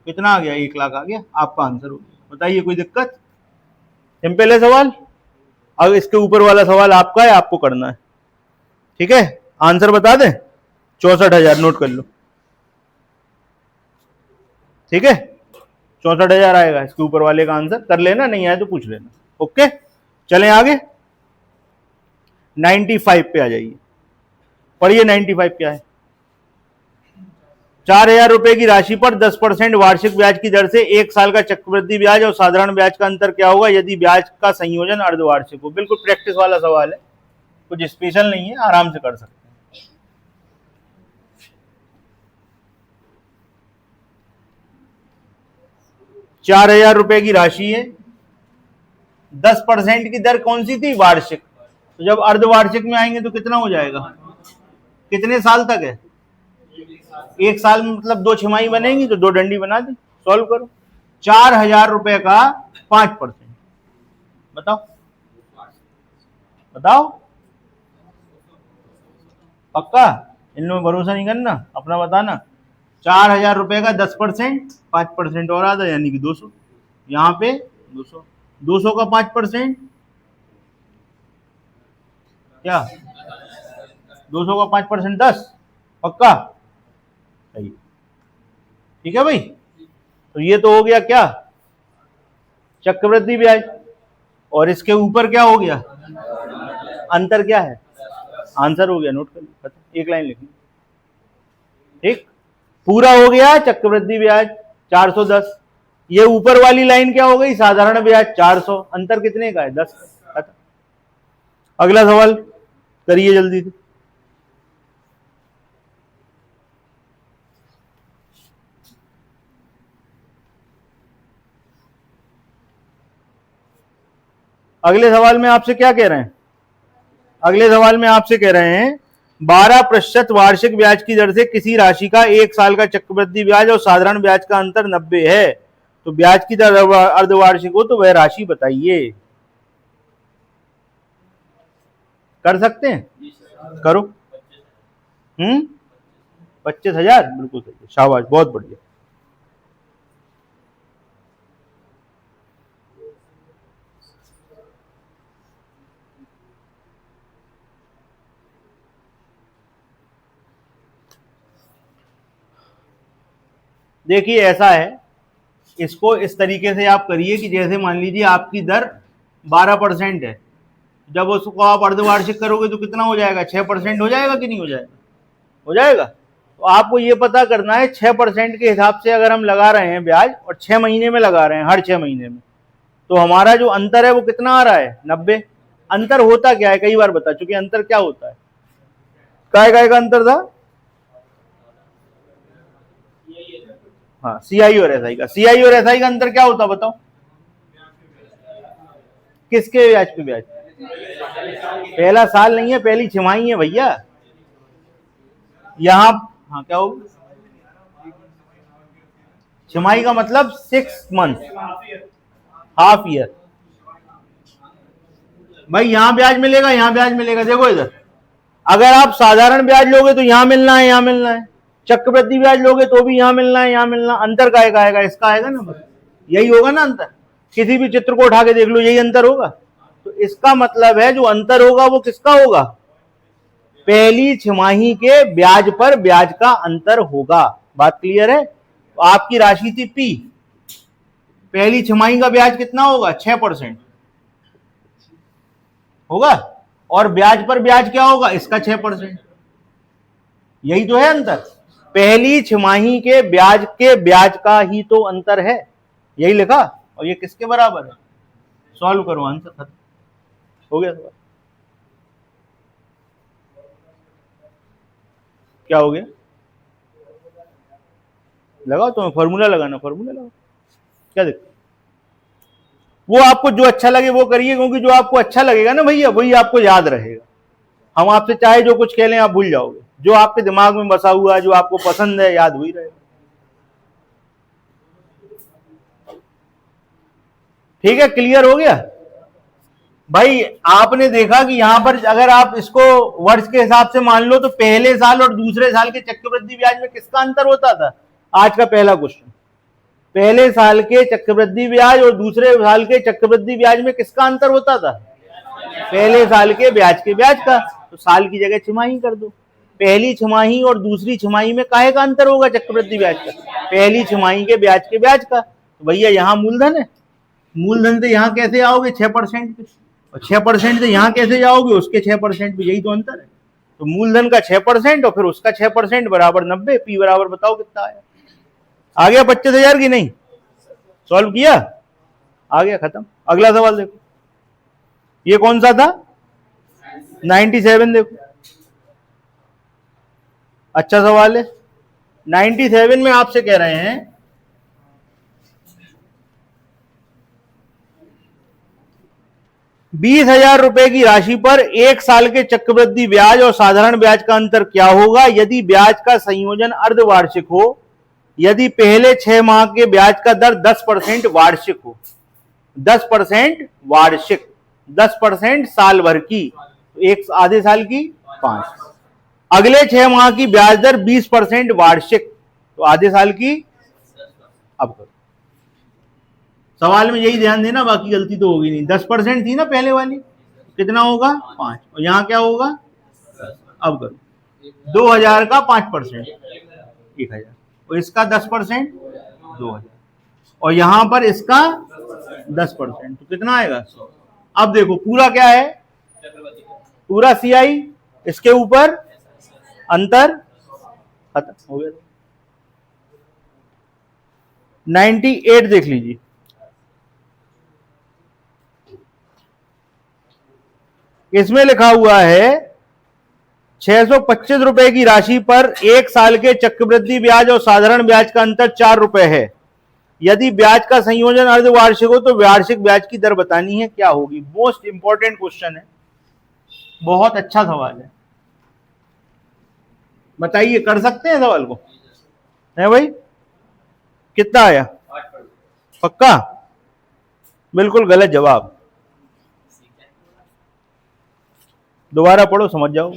कितना आ गया? 1 लाख आ गया। आपका आंसर हो गया। बताइए कोई दिक्कत? सिंपल है सवाल। अब इसके ऊपर वाला सवाल आपका है, आपको करना है। ठीक है, आंसर बता दें? 64,000, नोट कर लो। ठीक है, 64,000 आएगा इसके ऊपर वाले का आंसर। कर लेना, नहीं आए तो पूछ लेना। ओके, चलें आगे। 95 पे आ जाइए, पढ़िए 95 क्या है। 4,000 रुपए की राशि पर 10% वार्षिक ब्याज की दर से 1 साल का चक्रवृद्धि ब्याज और साधारण ब्याज का अंतर क्या होगा यदि ब्याज का संयोजन अर्धवार्षिक हो? बिल्कुल प्रैक्टिस वाला सवाल है, कुछ स्पेशल नहीं है, आराम से कर सकते हैं। 4,000 रुपए की राशि है, 10% की दर कौन सी थी? वार्षिक। तो जब अर्धवार्षिक में आएंगे तो कितना हो जाएगा? कितने साल तक है? 1 साल में मतलब 2 छमाही बनेंगी, तो 2 डंडी बना दी। सॉल्व करो। 4,000 रुपए का 5%, बताओ बताओ। पक्का? इनमें भरोसा नहीं करना, अपना बताना। 4,000 रुपए का 10%, 5% और आधा, यानी कि 200। यहाँ पे 200, 200 का 5% क्या? 200 का 5% 10। पक्का? सही, ठीक है भाई। तो ये तो हो गया क्या? चक्रवृद्धि ब्याज। और इसके ऊपर क्या हो गया? अंतर क्या है? आंसर हो गया, नोट कर लो, एक लाइन लिखनी। ठीक, पूरा हो गया चक्रवृद्धि ब्याज 410। ये ऊपर वाली लाइन क्या हो गई? साधारण ब्याज 400। अंतर कितने का है? 10। अगला सवाल करिए जल्दी से। अगले सवाल में आपसे क्या कह रहे हैं? अगले सवाल में आपसे कह रहे हैं 12% वार्षिक ब्याज की दर से किसी राशि का 1 साल का चक्रवृद्धि ब्याज और साधारण ब्याज का अंतर 90 है, तो ब्याज की दर अर्धवार्षिक हो तो वह राशि बताइए। कर सकते हैं? करो। 25,000, बिल्कुल सही है, शाबाश, बहुत बढ़िया। देखिए ऐसा है, इसको इस तरीके से आप करिए कि जैसे मान लीजिए आपकी दर 12% है, जब उसको आप अर्धवार्षिक करोगे तो कितना हो जाएगा? 6% हो जाएगा कि नहीं हो जाएगा? हो जाएगा। तो आपको ये पता करना है 6% के हिसाब से अगर हम लगा रहे हैं ब्याज और 6 महीने में लगा रहे हैं, हर 6 महीने में, तो हमारा जो अंतर है वो कितना आ रहा है? 90। अंतर होता क्या है? कई बार बता चुके अंतर क्या होता है। काय का अंतर था? हाँ, सीआई और एसआई का। सीआई और एसआई का अंतर क्या होता बताओ? किसके ब्याज पे ब्याज? पहला साल नहीं है, पहली छमाही है भैया। यहां हाँ क्या होगा? छमाही का मतलब 6 मंथ, हाफ ईयर। भाई यहां ब्याज मिलेगा, यहां ब्याज मिलेगा। देखो इधर, अगर आप साधारण ब्याज लोगे तो यहां मिलना है, यहां मिलना है। चक्रवृद्धि ब्याज लोगे तो भी यहां मिलना है, यहां मिलना। अंतर का आएगा, इसका आएगा ना, बस यही होगा ना अंतर। किसी भी चित्र को उठा के देख लो, यही अंतर होगा। तो इसका मतलब है जो अंतर होगा वो किसका होगा? पहली छमाही के ब्याज पर ब्याज का अंतर होगा। बात क्लियर है? तो आपकी राशि थी पी, पहली छमाही का ब्याज कितना होगा? 6% होगा, और ब्याज पर ब्याज क्या होगा? इसका 6%। यही तो है अंतर। पहली छमाही के ब्याज का ही तो अंतर है, यही लिखा। और ये किसके बराबर है? सॉल्व करो, आंसर खत्म हो गया सवाल। क्या हो गया? लगाओ, तुम्हें फॉर्मूला लगाना, फॉर्मूला लगाओ, क्या दिक्कत? वो आपको जो अच्छा लगे वो करिए, क्योंकि जो आपको अच्छा लगेगा ना भैया, वही आपको याद रहेगा। हम आपसे चाहे जो कुछ कह लें आप भूल जाओगे। जो आपके दिमाग में बसा हुआ है, जो आपको पसंद है, याद हुई रहेगा। ठीक है, क्लियर हो गया भाई? आपने देखा कि यहां पर अगर आप इसको वर्ष के हिसाब से मान लो तो पहले साल और दूसरे साल के चक्रवृद्धि ब्याज में किसका अंतर होता था? आज का पहला क्वेश्चन, पहले साल के चक्रवृद्धि ब्याज और दूसरे साल के चक्रवृद्धि ब्याज में किसका अंतर होता था? पहले साल के ब्याज का। तो साल की जगह छमाही कर दो। पहली छमाही और दूसरी छमाही में काहे का अंतर होगा चक्रवृद्धि ब्याज का? पहली छमाही के ब्याज का। तो भैया यहाँ मूलधन है, मूलधन से यहाँ कैसे आओगे? 6% पे। और 6% से यहाँ कैसे जाओगे? उसके 6% पे। यही तो अंतर है। तो मूलधन का 6% और फिर उसका 6% बराबर 90। पी बराबर बताओ कितना आया? आ गया 25,000 की नहीं? सॉल्व किया, आ गया, खत्म। अगला सवाल देखो, ये कौन सा था? 97। देखो, अच्छा सवाल है। 97 में आपसे कह रहे हैं 20,000 रुपए की राशि पर एक साल के चक्रवृद्धि ब्याज और साधारण ब्याज का अंतर क्या होगा यदि ब्याज का संयोजन अर्धवार्षिक हो, यदि पहले 6 माह के ब्याज का दर 10% वार्षिक हो। 10% वार्षिक, 10% साल भर की, एक आधे साल की 5। अगले 6 माह की ब्याज दर 20% वार्षिक, तो आधे साल की। अब करो, सवाल में यही ध्यान देना, बाकी गलती तो होगी नहीं। 10% थी ना पहले वाली, कितना होगा? 5, और यहां क्या होगा? अब करो, 2,000 का 5%, 1,000, और इसका 10% 2,000, और यहां पर इसका 10%, तो कितना आएगा? 100। अब देखो पूरा क्या है? पूरा सीआई, इसके ऊपर अंतर, खत्म हो गया। 98 देख लीजिए, इसमें लिखा हुआ है 625 रुपए की राशि पर एक साल के चक्रवृद्धि ब्याज और साधारण ब्याज का अंतर 4 रुपए है। यदि ब्याज का संयोजन अर्धवार्षिक हो तो वार्षिक ब्याज की दर बतानी है, क्या होगी? मोस्ट इंपॉर्टेंट क्वेश्चन है, बहुत अच्छा सवाल है। बताइए, कर सकते हैं सवाल को? है भाई? कितना आया? पक्का? बिल्कुल गलत जवाब। दोबारा पढ़ो, समझ जाओ।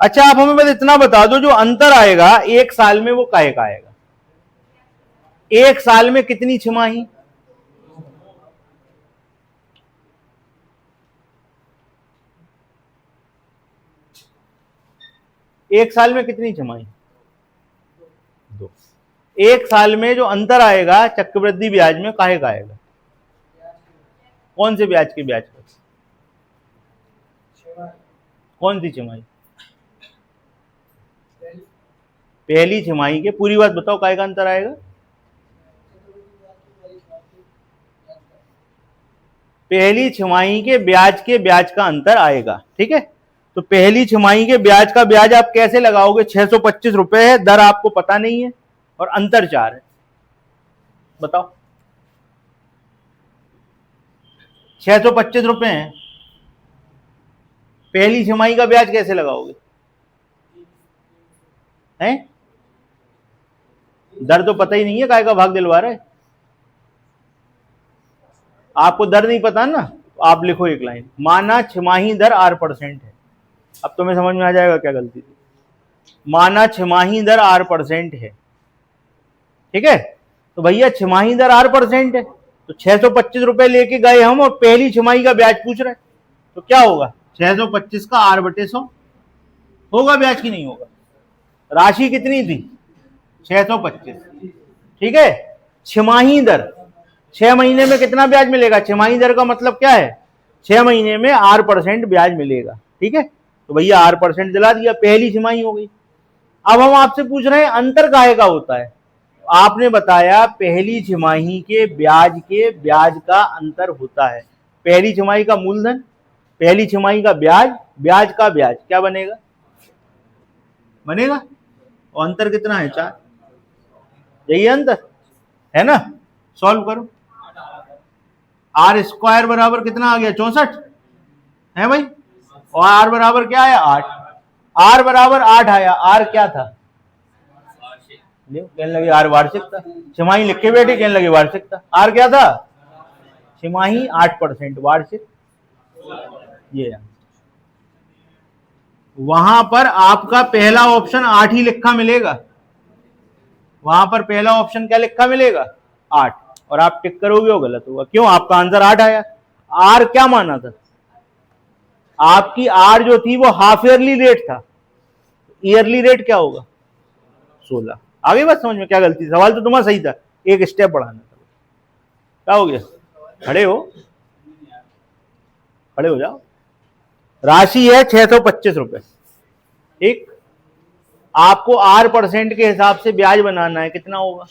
अच्छा, आप हमें बस इतना बता दो, जो अंतर आएगा एक साल में वो काहे का आएगा? एक साल में कितनी छमाही? एक साल में कितनी छमाही? 2। एक साल में जो अंतर आएगा चक्रवृद्धि ब्याज में काहे का आएगा? कौन से ब्याज के ब्याज का? कौन सी छमाही? पहली छमाही के। पूरी बात बताओ, काहे का अंतर आएगा? पहली छमाही के ब्याज का अंतर आएगा। ठीक है, तो पहली छमाही के ब्याज का ब्याज आप कैसे लगाओगे? 625 रुपए है, दर आपको पता नहीं है, और अंतर 4 है। बताओ ₹625 है। पहली छमाही का ब्याज कैसे लगाओगे? हैं? दर तो पता ही नहीं है, काय का भाग दिलवा रहे। आपको दर नहीं पता ना, आप लिखो एक लाइन, माना छमाही दर R% है। अब तुम्हें समझ में आ जाएगा क्या गलती थी। माना छमाही दर R% है, ठीक है, तो भैया छमाही दर R% है, तो ₹625 लेके गए हम और पहली छमाही का ब्याज पूछ रहे, तो क्या होगा? 625 का R/100 होगा ब्याज की नहीं होगा? राशि कितनी थी? 625, ठीक है। छमाही दर, 6 महीने में कितना ब्याज मिलेगा? छमाही दर का मतलब क्या है? 6 महीने में R% ब्याज मिलेगा, ठीक है। तो भैया R% दिला दिया, पहली छमाही हो गई। अब हम आपसे पूछ रहे हैं अंतर काहे का होता है? आपने बताया पहली छमाही के ब्याज का अंतर होता है। पहली छमाही का मूलधन, पहली छमाही का ब्याज, ब्याज का ब्याज क्या बनेगा? बनेगा। और अंतर कितना है? 4। यही अंतर है ना। सॉल्व करो। R² बराबर कितना आ गया? 64 है भाई। और R बराबर क्या आया? 8। R बराबर 8 आया। R क्या था? कहने लगे R वार्षिक था। छमाही लिख के बैठे, कहने लगे वार्षिक था। R क्या था? छमाही 8%, वार्षिक। ये वहां पर आपका पहला ऑप्शन 8 ही लिखा मिलेगा। वहां पर पहला ऑप्शन क्या लिखा मिलेगा? 8। और आप टिक करोगे वो गलत होगा। क्यों? आपका आंसर 8 आया। R क्या माना था? आपकी R जो थी वो हाफ ईयरली रेट था। ईयरली रेट क्या होगा? 16। आगे बात समझ में? क्या गलती? सवाल तो तुम्हारा सही था, एक स्टेप बढ़ाना था। क्या हो गया? खड़े हो, खड़े हो जाओ। राशि है ₹625, ठीक। आपको R% के हिसाब से ब्याज बनाना है। कितना होगा?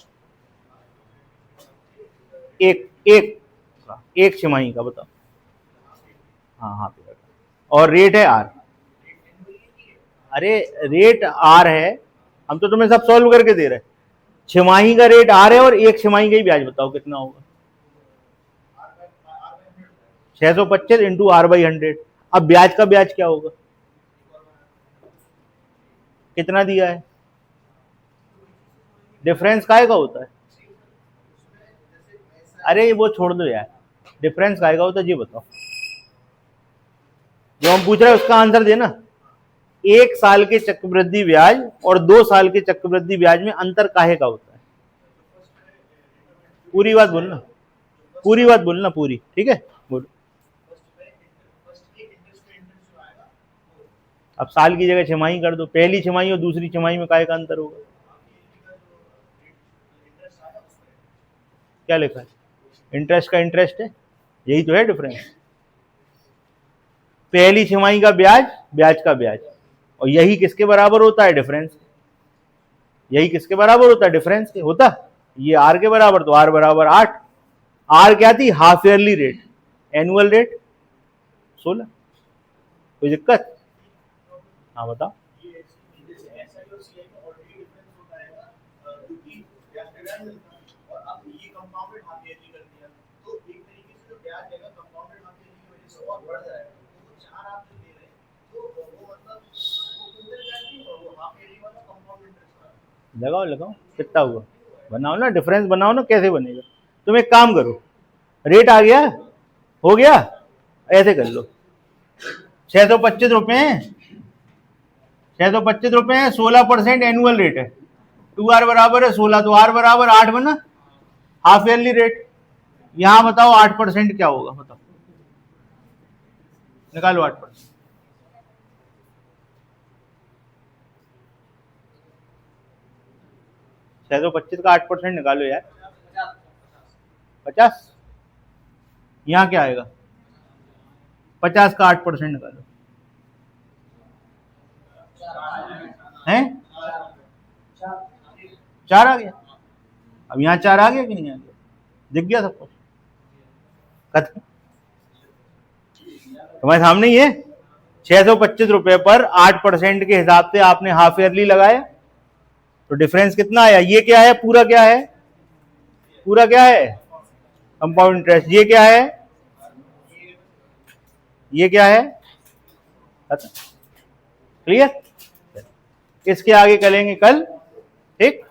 एक छमाही का बताओ। हाँ, और रेट है R। अरे रेट R है, हम तो तुम्हें सब सॉल्व करके दे रहे हैं। छमाही का रेट R है और एक छमाही का ही ब्याज बताओ कितना होगा? 625 इंटू R/100। अब ब्याज का ब्याज क्या होगा? कितना दिया है? डिफरेंस काहे का होता है? अरे वो छोड़ दो यार, डिफरेंस काहे का होता है ये बताओ। जो हम पूछ रहे हैं उसका आंसर देना। 1 साल के चक्रवृद्धि ब्याज और 2 साल के चक्रवृद्धि ब्याज में अंतर काहे का होता है? पूरी बात बोलना, पूरी बात बोलना, पूरी, ठीक है, बोलो। अब साल की जगह छमाही कर दो। पहली छमाही और दूसरी छमाही में काहे का अंतर होगा? क्या लिखा है? इंटरेस्ट का इंटरेस्ट है, यही तो है डिफरेंस। पहली छमाही का ब्याज, ब्याज का ब्याज, और यही किसके बराबर होता है? डिफरेंस। यही किसके बराबर होता है? डिफरेंस के होता। ये R के बराबर, तो R बराबर 8। R क्या थी? Half yearly rate. Annual rate 16। कोई दिक्कत? हाँ बताओ। लगाओ लगाओ, कितना हुआ? बनाओ ना, डिफरेंस बनाओ ना। कैसे बनेगा? तुम एक काम करो, रेट आ गया, हो गया, ऐसे कर लो। 625 रुपए हैं, 625 रुपए है, 16% एनुअल रेट है। 2R बराबर है 16, तो R बराबर 8 बना, हाफ ईयरली रेट। यहां बताओ 8% क्या होगा? बताओ, निकालो 8%। 625 का 8% निकालो यार। 50। यहाँ क्या आएगा? 50 का 8% निकालो। हैं? 4 आ गया। अब यहाँ 4 आ गया कि नहीं आ गया? दिख गया सबको? खत्म। तुम्हारे सामने ही है। 625 रुपए पर 8% के हिसाब से आपने हाफ ईयरली लगाया, तो डिफरेंस कितना आया? ये क्या है? पूरा क्या है? पूरा क्या है? Compound interest. ये क्या है? ये क्या है, क्लियर। इसके आगे करेंगे कल, ठीक।